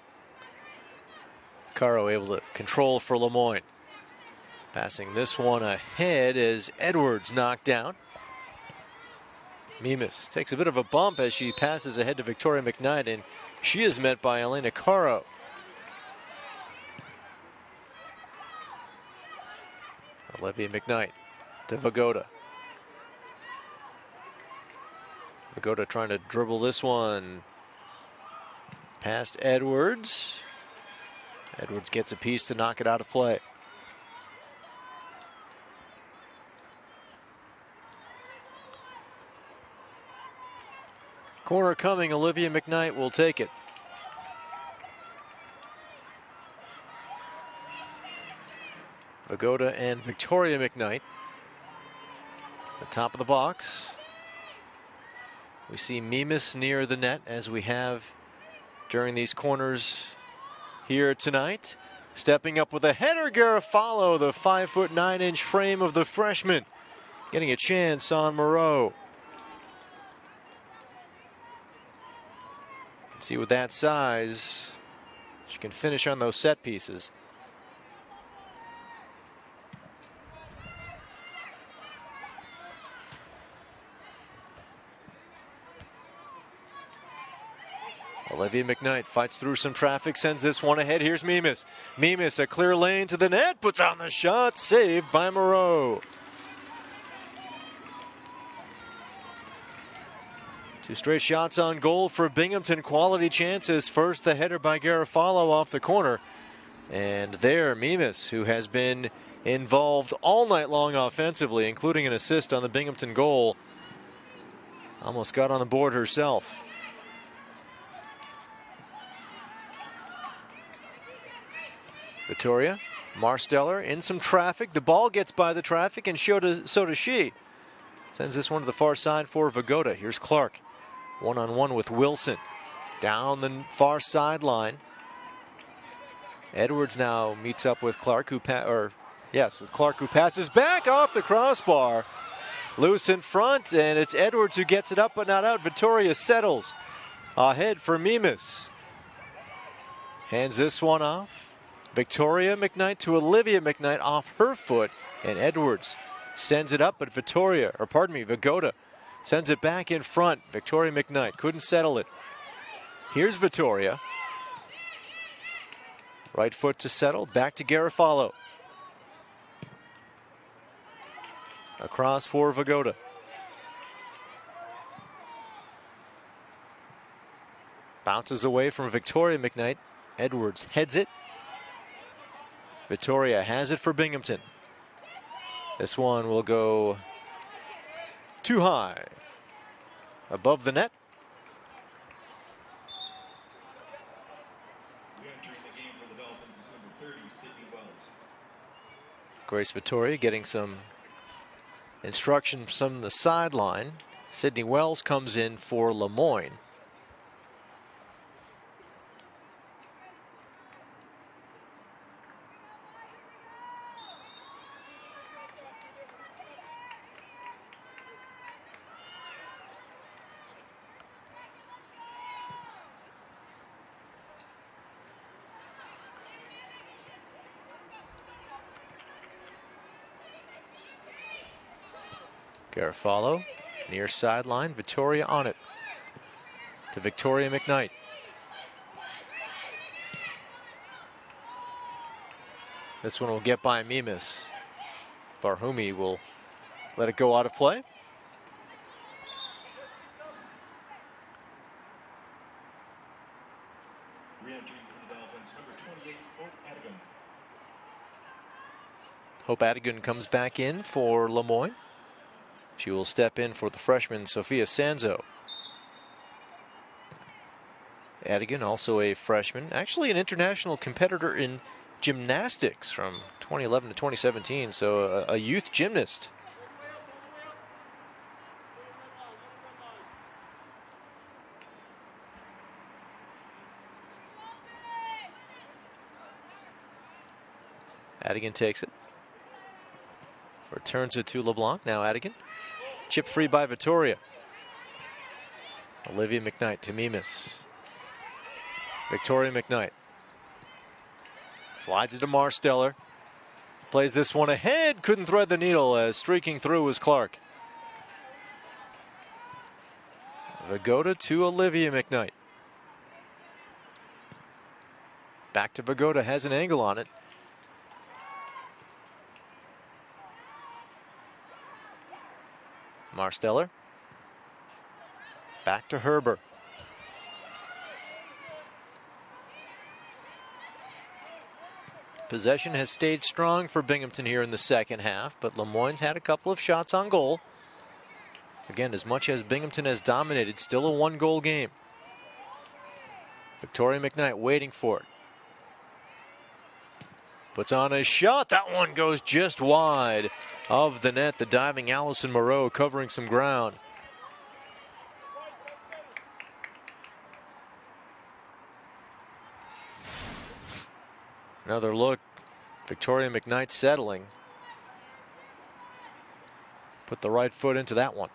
Caro able to control for LeMoyne. Passing this one ahead as Edwards knocked down. Mimas takes a bit of a bump as she passes ahead to Victoria McKnight, and she is met by Elena Caro. Olivia McKnight to Vagoda. Vagoda trying to dribble this one past Edwards. Edwards gets a piece to knock it out of play. Corner coming, Olivia McKnight will take it. Vagoda and Victoria McKnight. The top of the box. We see Mimas near the net, as we have during these corners here tonight. Stepping up with a header, Garofalo, the 5'9" frame of the freshman, getting a chance on Moreau. See, with that size, she can finish on those set pieces. Olivia McKnight fights through some traffic, sends this one ahead. Here's Mimas. Mimas, a clear lane to the net, puts on the shot, saved by Moreau. Two straight shots on goal for Binghamton. Quality chances. First, the header by Garofalo off the corner. And there, Mimas, who has been involved all night long offensively, including an assist on the Binghamton goal, almost got on the board herself. Vittoria Marsteller in some traffic. The ball gets by the traffic, and so does she. Sends this one to the far side for Vagoda. Here's Clark. One-on-one with Wilson. Down the far sideline. Edwards now meets up with Clark, who passes back off the crossbar. Loose in front, and it's Edwards who gets it up but not out. Vittoria settles. Ahead for Mimas. Hands this one off. Victoria McKnight to Olivia McKnight off her foot, and Edwards sends it up, but Vagoda sends it back in front. Victoria McKnight couldn't settle it. Here's Vittoria. Right foot to settle, back to Garofalo. Across for Vagoda. Bounces away from Victoria McKnight. Edwards heads it. Vittoria has it for Binghamton. This one will go too high. Above the net. Grace Vittoria getting some instruction from the sideline. Sydney Wells comes in for LeMoyne. Garofalo, near sideline, Vittoria on it. To Victoria McKnight. This one will get by Mimas. Barhumi will let it go out of play. Re-entry for the Dolphins, number 28, Hope Adigan. Hope Adigan comes back in for LeMoyne. She will step in for the freshman Sophia Sanzo. Adigan, also a freshman, actually an international competitor in gymnastics from 2011 to 2017, so a youth gymnast. Adigan takes it. Returns it to LeBlanc. Now Adigan. Chip free by Vittoria. Olivia McKnight to Mimas. Victoria McKnight. Slides it to Marsteller. Plays this one ahead. Couldn't thread the needle as streaking through was Clark. Vagoda to Olivia McKnight. Back to Vagoda. Has an angle on it. Marsteller. Back to Herber. Possession has stayed strong for Binghamton here in the second half, but LeMoyne's had a couple of shots on goal. Again, as much as Binghamton has dominated, still a one-goal game. Victoria McKnight waiting for it. Puts on a shot. That one goes just wide of the net. The diving Allison Moreau covering some ground. Another look. Victoria McKnight settling. Put the right foot into that one.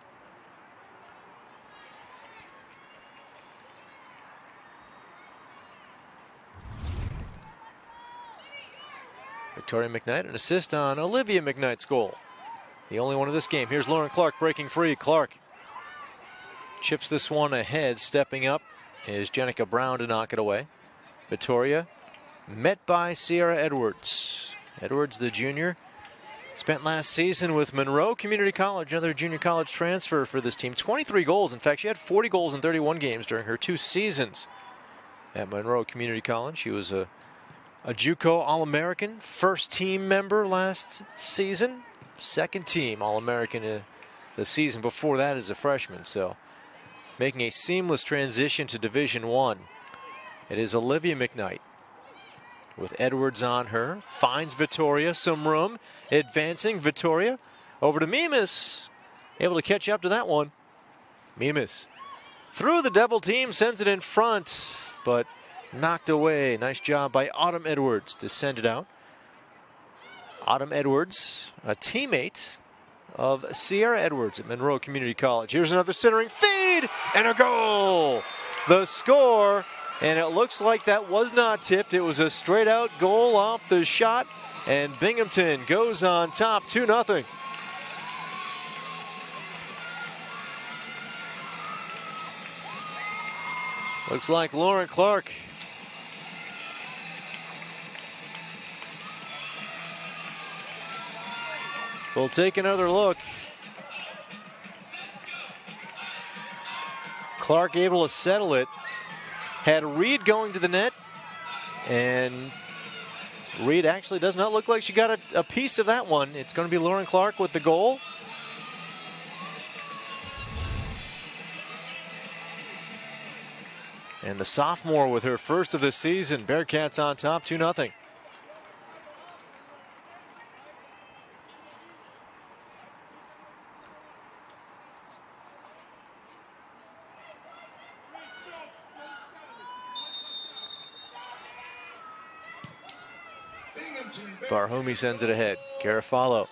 Victoria McKnight, an assist on Olivia McKnight's goal. The only one of this game. Here's Lauren Clark breaking free. Clark chips this one ahead. Stepping up is Jenica Brown to knock it away. Victoria met by Sierra Edwards. Edwards, the junior, spent last season with Monroe Community College, another junior college transfer for this team. 23 goals. In fact, she had 40 goals in 31 games during her 2 seasons at Monroe Community College. She was a JUCO All-American, first team member last season, second team All-American the season before that as a freshman. So making a seamless transition to Division I. It is Olivia McKnight with Edwards on her. Finds Vittoria some room. Advancing Vittoria over to Mimas. Able to catch up to that one. Mimas through the double team, sends it in front, but knocked away. Nice job by Autumn Edwards to send it out. Autumn Edwards, a teammate of Sierra Edwards at Monroe Community College. Here's another centering feed and a goal. The score, and it looks like that was not tipped. It was a straight out goal off the shot, and Binghamton goes on top 2-0. Looks like Lauren Clark will take another look. Clark able to settle it. Had Reed going to the net, and Reed actually does not look like she got a piece of that one. It's going to be Lauren Clark with the goal. And the sophomore with her first of the season. Bearcats on top 2-0. Barhoumi sends it ahead. Garofalo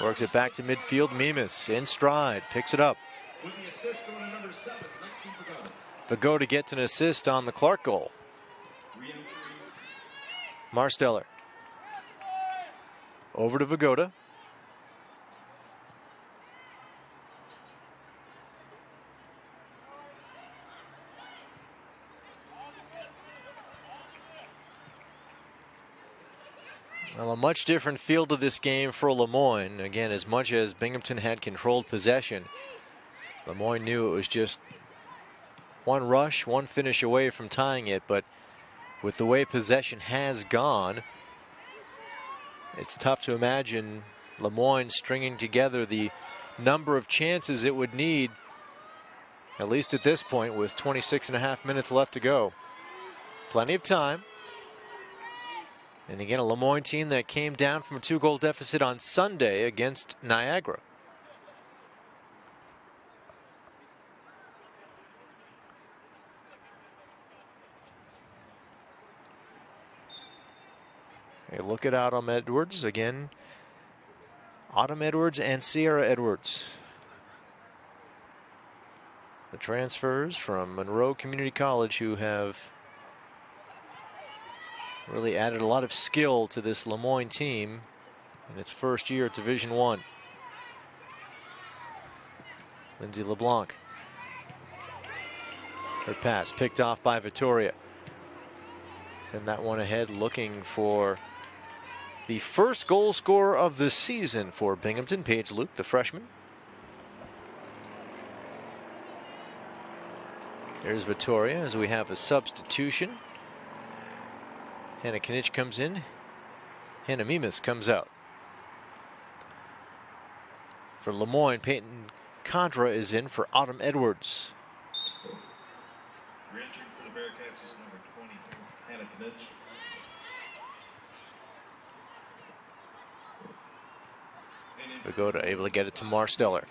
works it back to midfield. Mimas in stride, picks it up. Vagoda gets an assist on the Clark goal. Marsteller over to Vagoda. Well, a much different feel to this game for LeMoyne. Again, as much as Binghamton had controlled possession, LeMoyne knew it was just one rush, one finish away from tying it, but with the way possession has gone, it's tough to imagine LeMoyne stringing together the number of chances it would need, at least at this point, with 26.5 minutes left to go. Plenty of time. And again, a LeMoyne team that came down from a 2-goal deficit on Sunday against Niagara. Hey, look at Autumn Edwards again. Autumn Edwards and Sierra Edwards. The transfers from Monroe Community College, who have really added a lot of skill to this LeMoyne team in its first year at Division I. Lindsay LeBlanc. Her pass picked off by Vittoria. Send that one ahead, looking for the first goal scorer of the season for Binghamton, Paige Luke, the freshman. There's Vittoria as we have a substitution. Hannah Knitsch comes in. Hannah Mimas comes out. For LeMoyne, Peyton Condra is in for Autumn Edwards. Reentry for the Bearcats is number 20, Hannah Knitsch. Vagoda able to get it to Marsteller.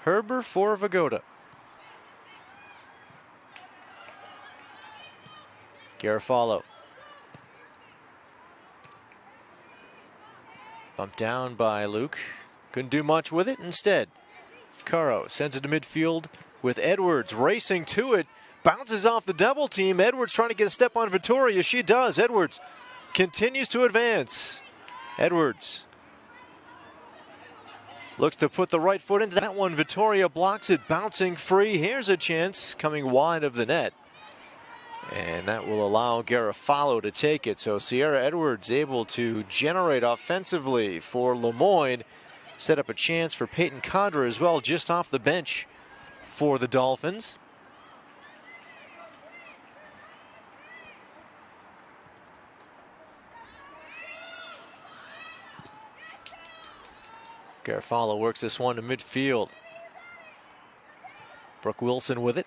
Herber for Vagoda. Garofalo. Bumped down by Luke. Couldn't do much with it. Instead, Caro sends it to midfield with Edwards racing to it. Bounces off the double team. Edwards trying to get a step on Vittoria. She does. Edwards continues to advance. Edwards looks to put the right foot into that one. Vittoria blocks it, bouncing free. Here's a chance coming wide of the net. And that will allow Garofalo to take it. So Sierra Edwards able to generate offensively for LeMoyne. Set up a chance for Peyton Condra as well, just off the bench for the Dolphins. Garofalo works this one to midfield. Brooke Wilson with it.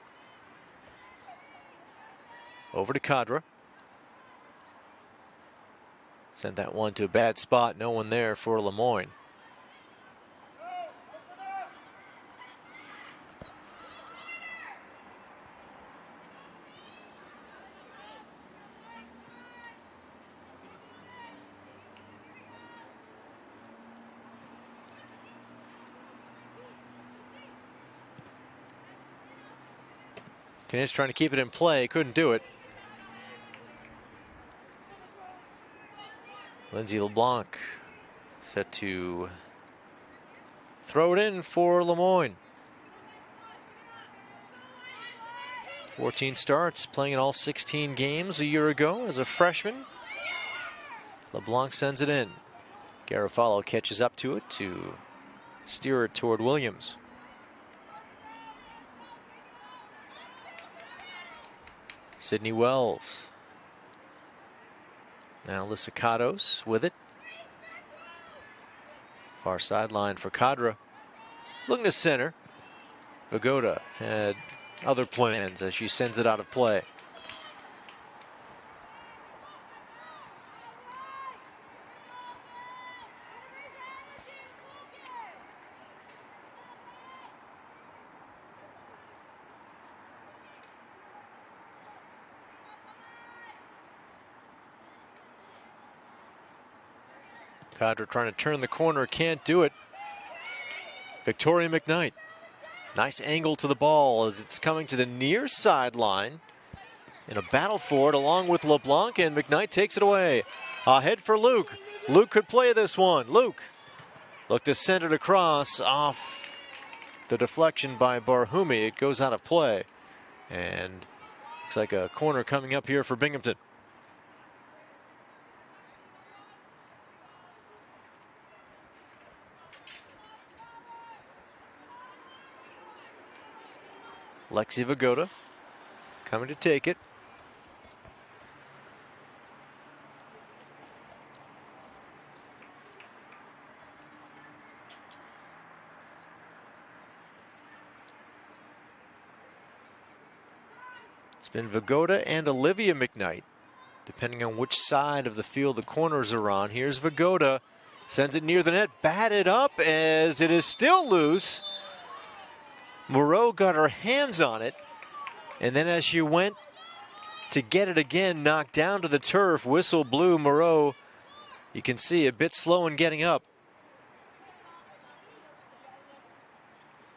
Over to Condra. Sent that one to a bad spot. No one there for LeMoyne. Knitsch trying to keep it in play, couldn't do it. Lindsay LeBlanc set to throw it in for LeMoyne. 14 starts, playing in all 16 games a year ago as a freshman. LeBlanc sends it in. Garofalo catches up to it to steer it toward Williams. Sydney Wells. Now Lysicatos with it. Far sideline for Condra. Looking to center. Vagoda had other plans as she sends it out of play. Condra trying to turn the corner, can't do it. Victoria McKnight. Nice angle to the ball as it's coming to the near sideline. In a battle for it along with LeBlanc, and McKnight takes it away. Ahead for Luke. Luke could play this one. Luke looked to send it across off the deflection by Barhumi. It goes out of play. And looks like a corner coming up here for Binghamton. Lexi Vagoda coming to take it. It's been Vagoda and Olivia McKnight, depending on which side of the field the corners are on. Here's Vagoda, sends it near the net, batted up as it is still loose. Moreau got her hands on it, and then as she went to get it again, knocked down to the turf, whistle blew. Moreau, you can see, a bit slow in getting up.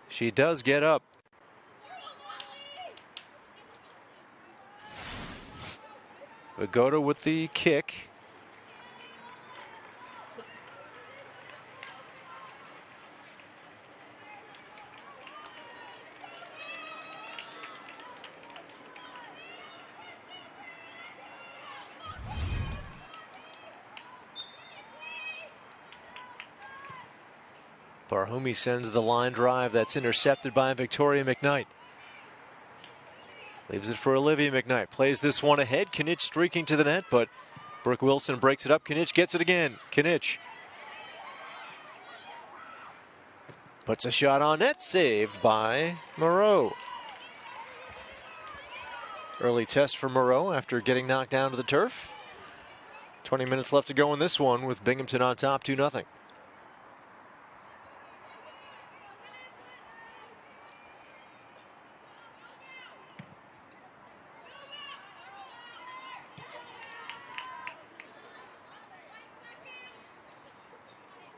She does get up. Vagoda with the kick. Barhumi sends the line drive that's intercepted by Victoria McKnight. Leaves it for Olivia McKnight. Plays this one ahead. Kinich streaking to the net, but Brooke Wilson breaks it up. Kinich gets it again. Kinich puts a shot on net. Saved by Moreau. Early test for Moreau after getting knocked down to the turf. 20 minutes left to go in this one with Binghamton on top 2-0.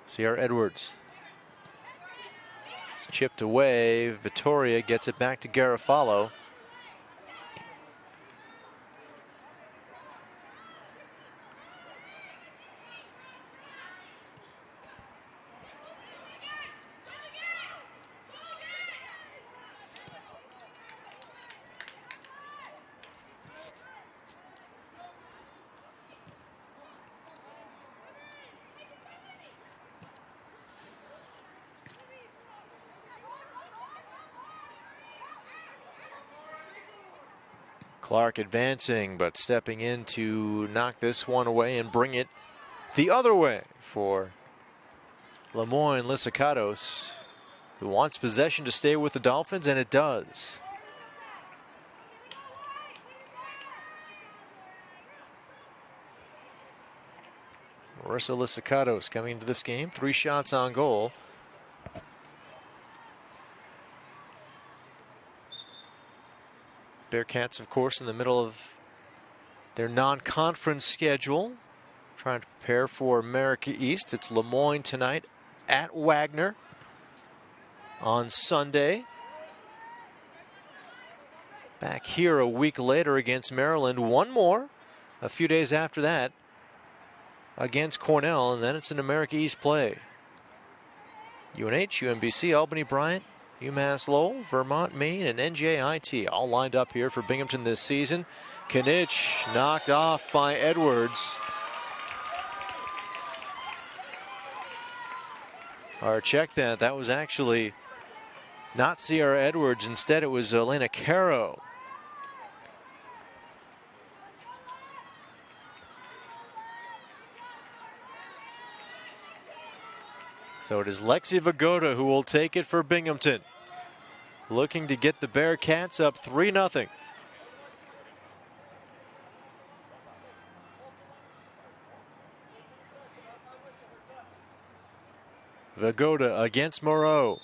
Sierra Edwards. It's chipped away. Vittoria gets it back to Garofalo. Clark advancing, but stepping in to knock this one away and bring it the other way for LeMoyne Lysicatos, who wants possession to stay with the Dolphins, and it does. Marissa Lysicatos coming into this game, 3 shots on goal. Bearcats, of course, in the middle of their non-conference schedule, trying to prepare for America East. It's LeMoyne tonight at Wagner on Sunday. Back here a week later against Maryland. One more a few days after that against Cornell, and then it's an America East play. UNH, UMBC, Albany Bryant, UMass Lowell, Vermont, Maine, and NJIT all lined up here for Binghamton this season. Kinich knocked off by Edwards. Or check that. That was actually not Sierra Edwards. Instead, it was Elena Caro. So it is Lexi Vagoda who will take it for Binghamton, looking to get the Bearcats up 3-0. Vagoda against Moreau.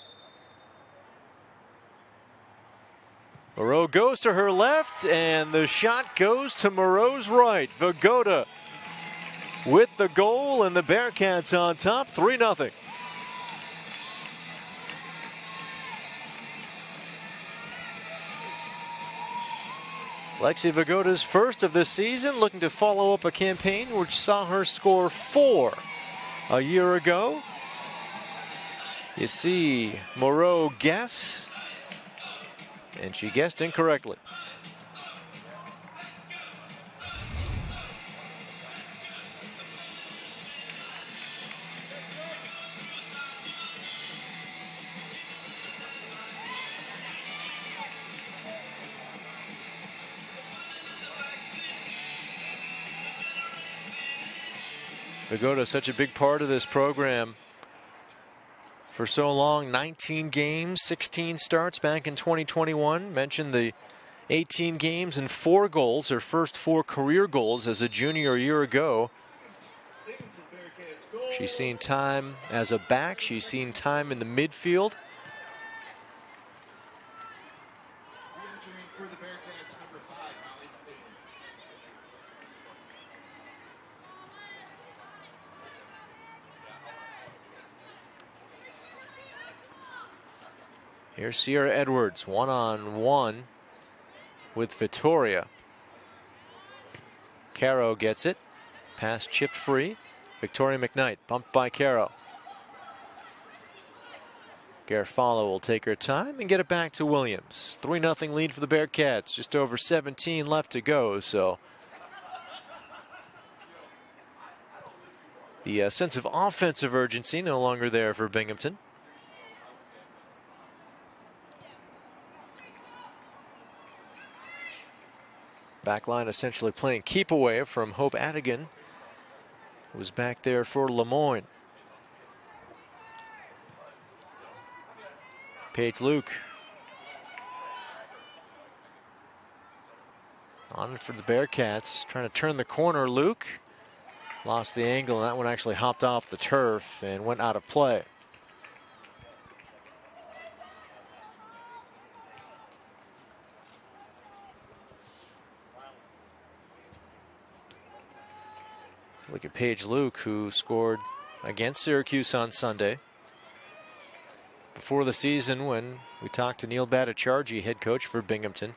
Moreau goes to her left, and the shot goes to Moreau's right. Vagoda with the goal, and the Bearcats on top, 3-0. Lexi Vagoda's first of this season, looking to follow up a campaign which saw her score 4 a year ago. You see Moreau guess, and she guessed incorrectly. Vagoda, such a big part of this program for so long. 19 games, 16 starts back in 2021. Mentioned the 18 games and 4 goals, her first 4 career goals as a junior a year ago. She's seen time as a back. She's seen time in the midfield. Here's Sierra Edwards, one-on-one with Vittoria. Caro gets it. Pass chipped free. Victoria McKnight bumped by Caro. Garofalo will take her time and get it back to Williams. 3-0 lead for the Bearcats. Just over 17 left to go. So the sense of offensive urgency no longer there for Binghamton. Backline essentially playing keep away from Hope Adigan, who was back there for LeMoyne. Paige Luke on for the Bearcats, trying to turn the corner. Luke lost the angle, and that one actually hopped off the turf and went out of play. Look at Paige Luke, who scored against Syracuse on Sunday. Before the season, when we talked to Neil Bhattacharjee, head coach for Binghamton,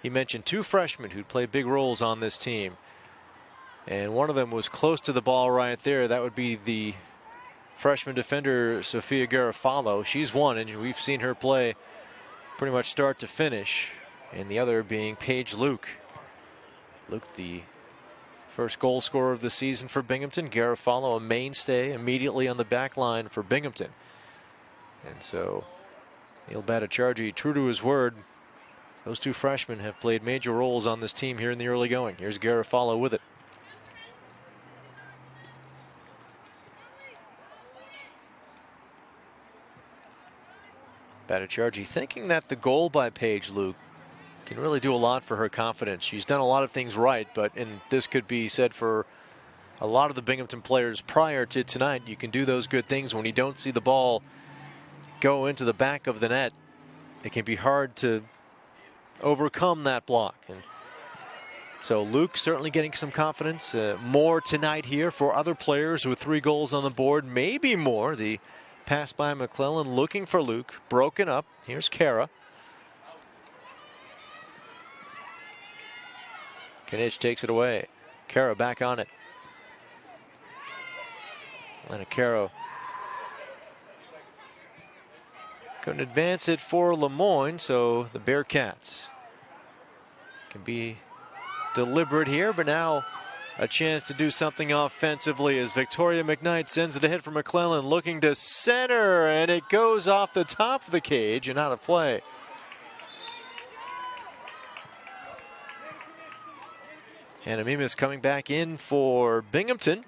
he mentioned 2 freshmen who'd play big roles on this team. And one of them was close to the ball right there. That would be the freshman defender, Sophia Garofalo. She's one, and we've seen her play pretty much start to finish. And the other being Paige Luke. Luke, the first goal scorer of the season for Binghamton. Garofalo, a mainstay immediately on the back line for Binghamton. And so Neil Bhattacharjee, true to his word, those 2 freshmen have played major roles on this team here in the early going. Here's Garofalo with it. Bhattacharjee thinking that the goal by Paige Luke can really do a lot for her confidence. She's done a lot of things right, and this could be said for a lot of the Binghamton players prior to tonight. You can do those good things when you don't see the ball go into the back of the net. It can be hard to overcome that block. And so Luke certainly getting some confidence. More tonight here for other players with 3 goals on the board, maybe more. The pass by McClellan looking for Luke, broken up. Here's Kara. Knitsch takes it away. Caro back on it. Lena Caro couldn't advance it for LeMoyne, so the Bearcats can be deliberate here, but now a chance to do something offensively as Victoria McKnight sends it ahead for McClellan, looking to center, and it goes off the top of the cage and out of play. Hannah Mimas coming back in for Binghamton.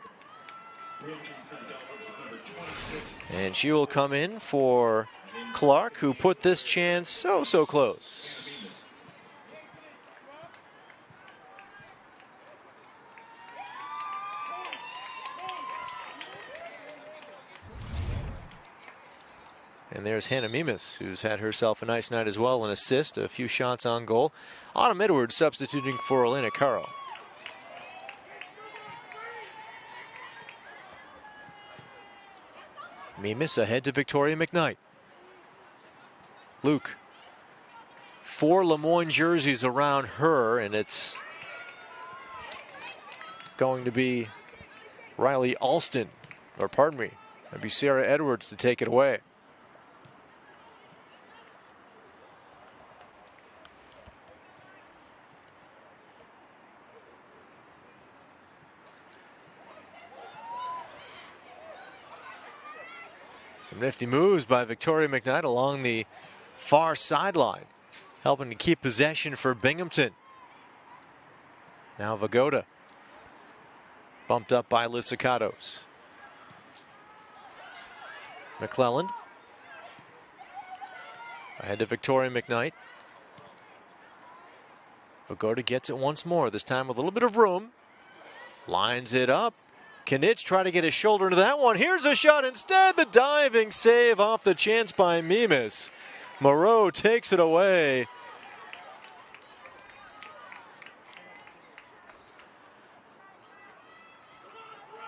And she will come in for Clark, who put this chance so close. And there's Hannah Mimas, who's had herself a nice night as well, an assist, a few shots on goal. Autumn Edwards substituting for Elena Caro. Mimas ahead to Victoria McKnight. Luke. 4 LeMoyne jerseys around her, and it's going to be Riley Alston, or pardon me, that'd be Sarah Edwards to take it away. Some nifty moves by Victoria McKnight along the far sideline, helping to keep possession for Binghamton. Now Vagoda Bumped up by Lysicatos. McClelland. Ahead to Victoria McKnight. Vagoda gets it once more, this time with a little bit of room. Lines it up. Knitsch trying to get his shoulder into that one. Here's a shot instead. The diving save off the chance by Mimas. Moreau takes it away.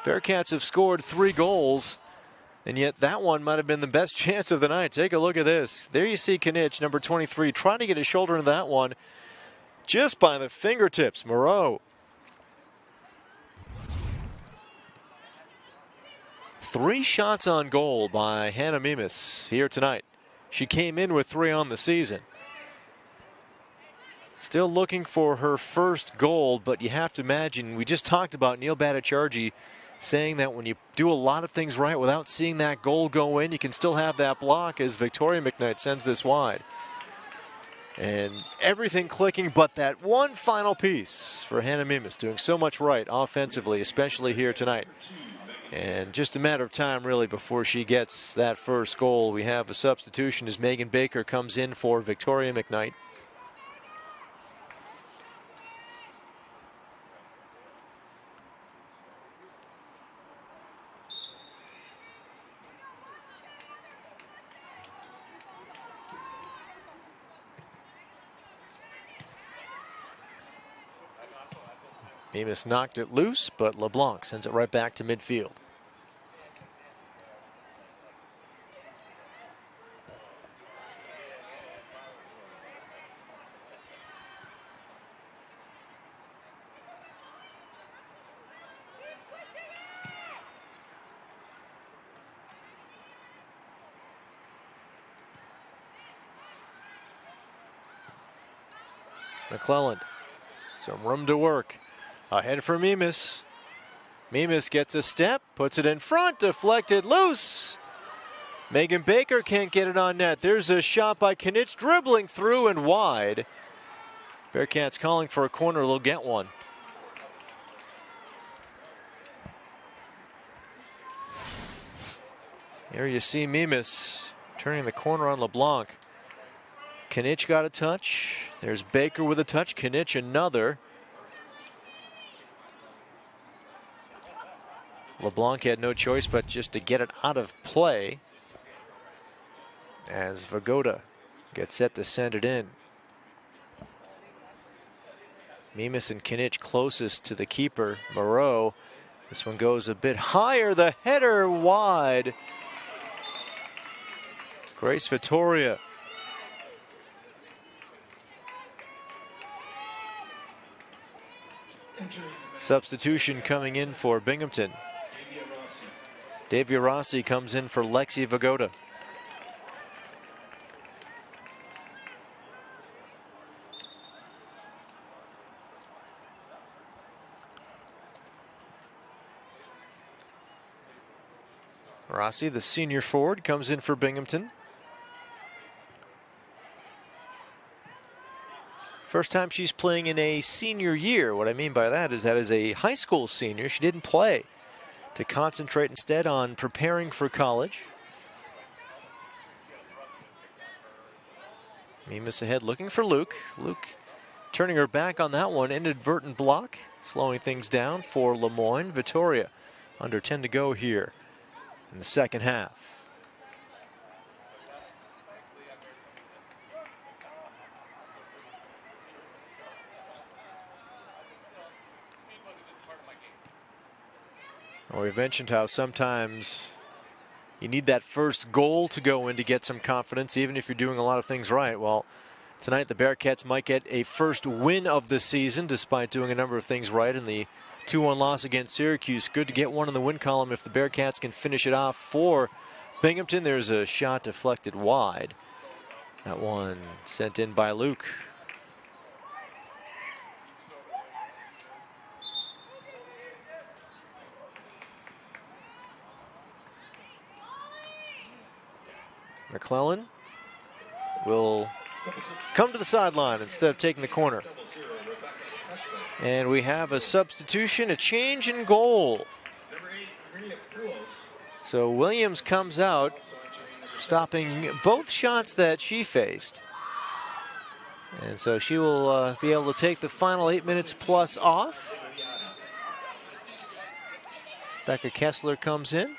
Bearcats have scored 3 goals, and yet that one might have been the best chance of the night. Take a look at this. There you see Knitsch, number 23, trying to get his shoulder into that one just by the fingertips. Moreau. 3 shots on goal by Hannah Mimas here tonight. She came in with 3 on the season. Still looking for her first goal, but you have to imagine, we just talked about Neil Bhattacharjee saying that when you do a lot of things right without seeing that goal go in, you can still have that block as Victoria McKnight sends this wide. And everything clicking but that one final piece for Hannah Mimas, doing so much right offensively, especially here tonight. And just a matter of time, really, before she gets that first goal. We have a substitution as Megan Baker comes in for Victoria McKnight. Mimas knocked it loose, but LeBlanc sends it right back to midfield. McClelland, some room to work. Ahead for Mimas. Mimas gets a step, puts it in front, deflected loose. Megan Baker can't get it on net. There's a shot by Knitsch, dribbling through and wide. Bearcats calling for a corner, they'll get one. Here you see Mimas turning the corner on LeBlanc. Knitsch got a touch. There's Baker with a touch, Knitsch another. LeBlanc had no choice but just to get it out of play as Vagoda gets set to send it in. Mimas and Knitsch closest to the keeper, Moreau. This one goes a bit higher, the header wide. Grace Vittoria. Substitution coming in for Binghamton. Davia Rossi comes in for Lexi Vagoda. Rossi, the senior forward, comes in for Binghamton. First time she's playing in a senior year. What I mean by that is as a high school senior, she didn't play to concentrate instead on preparing for college. Mimas ahead looking for Luke. Luke turning her back on that one. Inadvertent block, slowing things down for LeMoyne. Vittoria under 10 to go here in the second half. Well, we've mentioned how sometimes you need that first goal to go in to get some confidence, even if you're doing a lot of things right. Well, tonight the Bearcats might get a first win of the season despite doing a number of things right in the 2-1 loss against Syracuse. Good to get one in the win column if the Bearcats can finish it off for Binghamton. There's a shot deflected wide. That one sent in by Luke. McClellan will come to the sideline instead of taking the corner. And we have a substitution, a change in goal. So Williams comes out, stopping both shots that she faced. And so she will be able to take the final 8 minutes plus off. Becca Kessler comes in.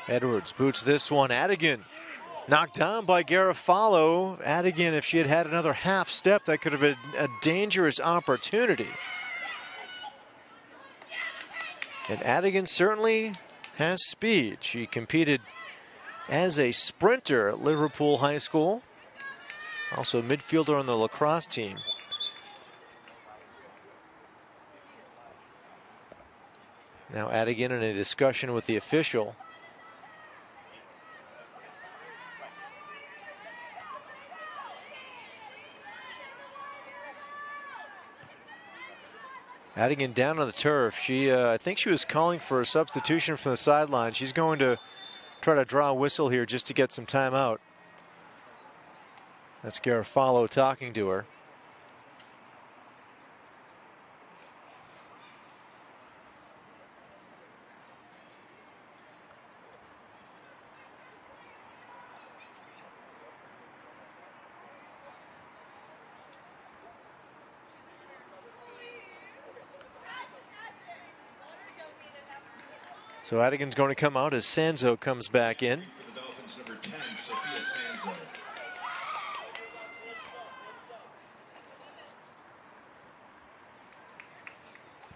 Edwards boots this one. Adigan knocked down by Garofalo. Adigan, if she had had another half step, that could have been a dangerous opportunity. And Adigan certainly has speed. She competed as a sprinter at Liverpool High School. Also a midfielder on the lacrosse team. Now Adigan in a discussion with the official. Adigan down on the turf. She, I think she was calling for a substitution from the sideline. She's going to try to draw a whistle here just to get some time out. That's Garofalo talking to her. So Adigan's going to come out as Sanzo comes back in. For the Dolphins, number 10, Sophia Sanzo.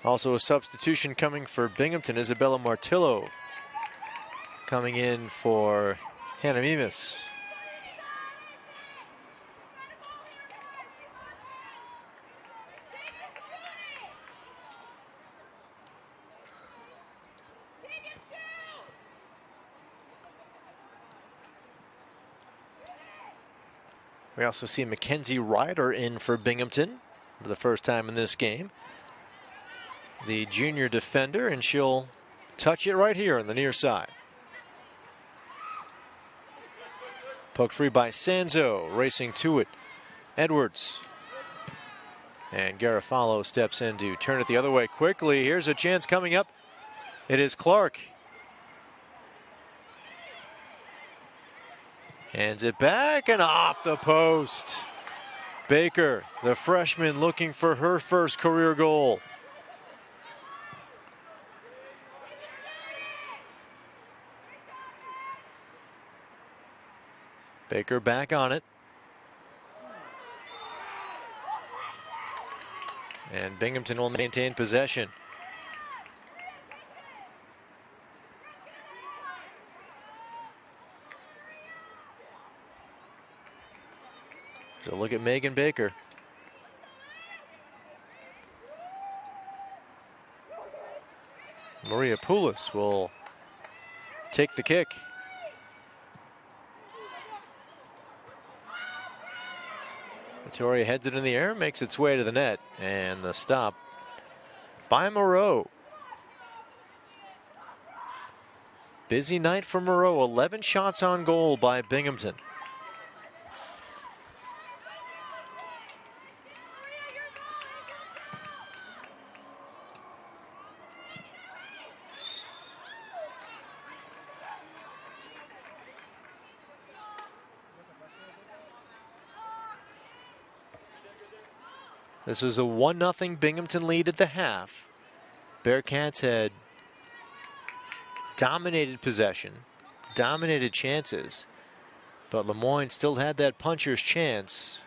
Also a substitution coming for Binghamton, Isabella Martillo coming in for Hannah Mimas. We also see Mackenzie Ryder in for Binghamton for the first time in this game. The junior defender, and she'll touch it right here on the near side. Poked free by Sanzo, racing to it. Edwards. And Garofalo steps in to turn it the other way quickly. Here's a chance coming up. It is Clark. Hands it back and off the post. Baker, the freshman, looking for her first career goal. Baker back on it. And Binghamton will maintain possession. So look at Megan Baker. Maria Poulos will take the kick. Victoria heads it in the air, makes its way to the net, and the stop by Moreau. Busy night for Moreau, 11 shots on goal by Binghamton. This was a 1-0 Binghamton lead at the half. Bearcats had dominated possession, dominated chances, but LeMoyne still had that puncher's chance,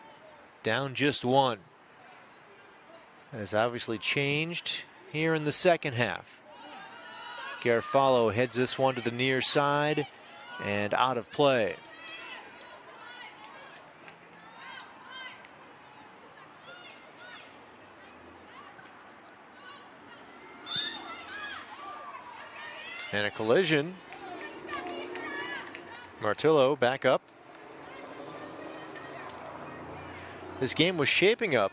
down just one. That has obviously changed here in the second half. Garofalo heads this one to the near side and out of play. And a collision. Martillo back up. This game was shaping up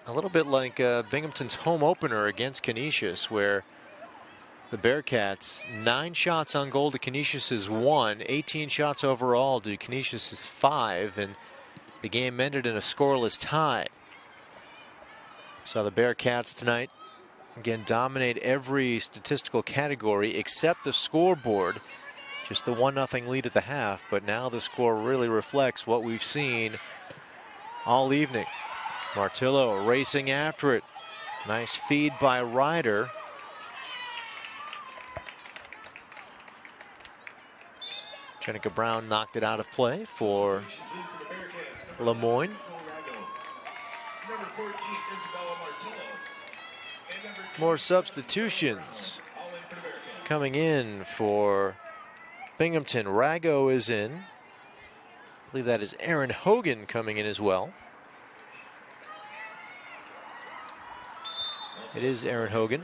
A little bit like Binghamton's home opener against Canisius, where the Bearcats, 9 shots on goal to Canisius's 1, 18 shots overall to Canisius's 5, and the game ended in a scoreless tie. Saw the Bearcats tonight again dominate every statistical category except the scoreboard. Just the 1-0 lead at the half, but now the score really reflects what we've seen all evening. Martillo racing after it. Nice feed by Ryder. Jenica Brown knocked it out of play for LeMoyne. More substitutions coming in for Binghamton. Rago is in. I believe that is Aaron Hogan coming in as well. It is Aaron Hogan.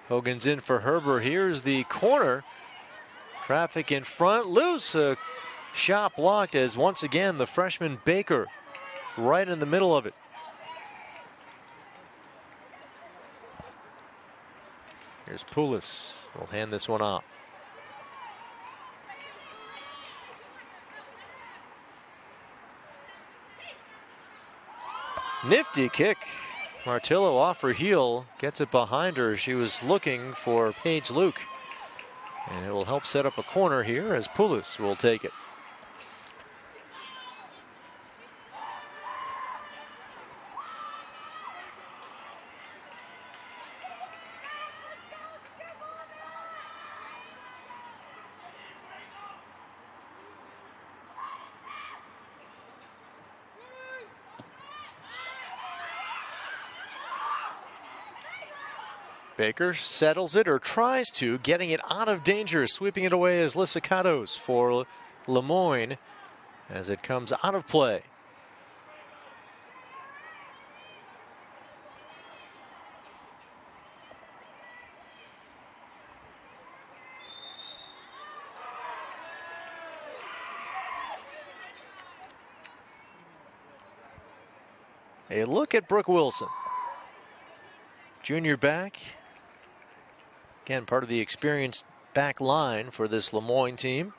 Hogan's in for Herber. Here's the corner. Traffic in front. Loose. A shot blocked as once again the freshman Baker right in the middle of it. Here's Poulos. We'll hand this one off. Nifty kick. Martillo off her heel, gets it behind her. She was looking for Paige Luke. And it will help set up a corner here as Poulos will take it. Baker settles it, or tries to, getting it out of danger. Sweeping it away as Lysicatos for LeMoyne as it comes out of play. A look at Brooke Wilson. Junior back. Again, part of the experienced back line for this LeMoyne team.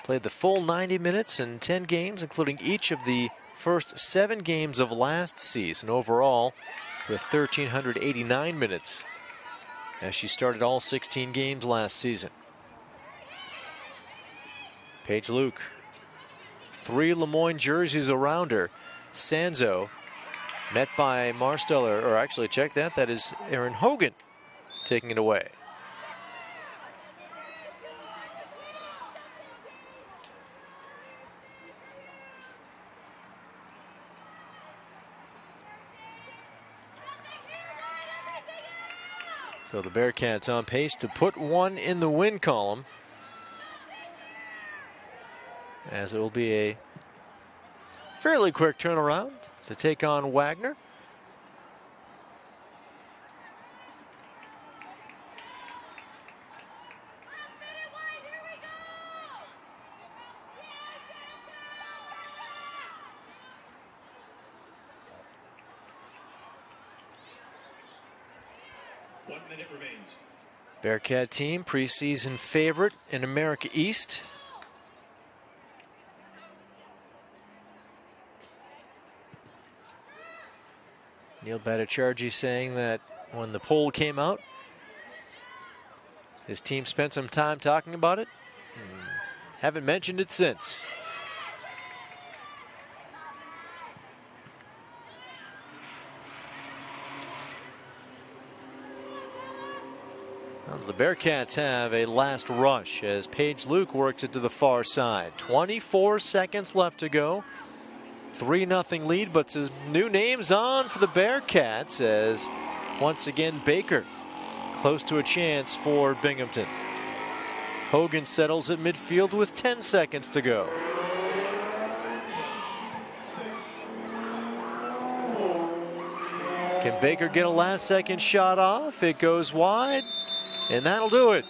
Played the full 90 minutes in 10 games, including each of the first 7 games of last season. Overall, with 1,389 minutes, as she started all 16 games last season. Paige Luke. 3 LeMoyne jerseys around her. Sanzo met by Marsteller, or actually check that, that is Aaron Hogan taking it away. So the Bearcats on pace to put one in the win column, as it will be a fairly quick turnaround to take on Wagner. Bearcat team, preseason favorite in America East. Neil Bhattacharjee saying that when the poll came out, his team spent some time talking about it. Haven't mentioned it since. Well, the Bearcats have a last rush as Paige Luke works it to the far side. 24 seconds left to go. 3-0 lead, but some new names on for the Bearcats as once again Baker close to a chance for Binghamton. Hogan settles at midfield with 10 seconds to go. Can Baker get a last second shot off? It goes wide, and that'll do it.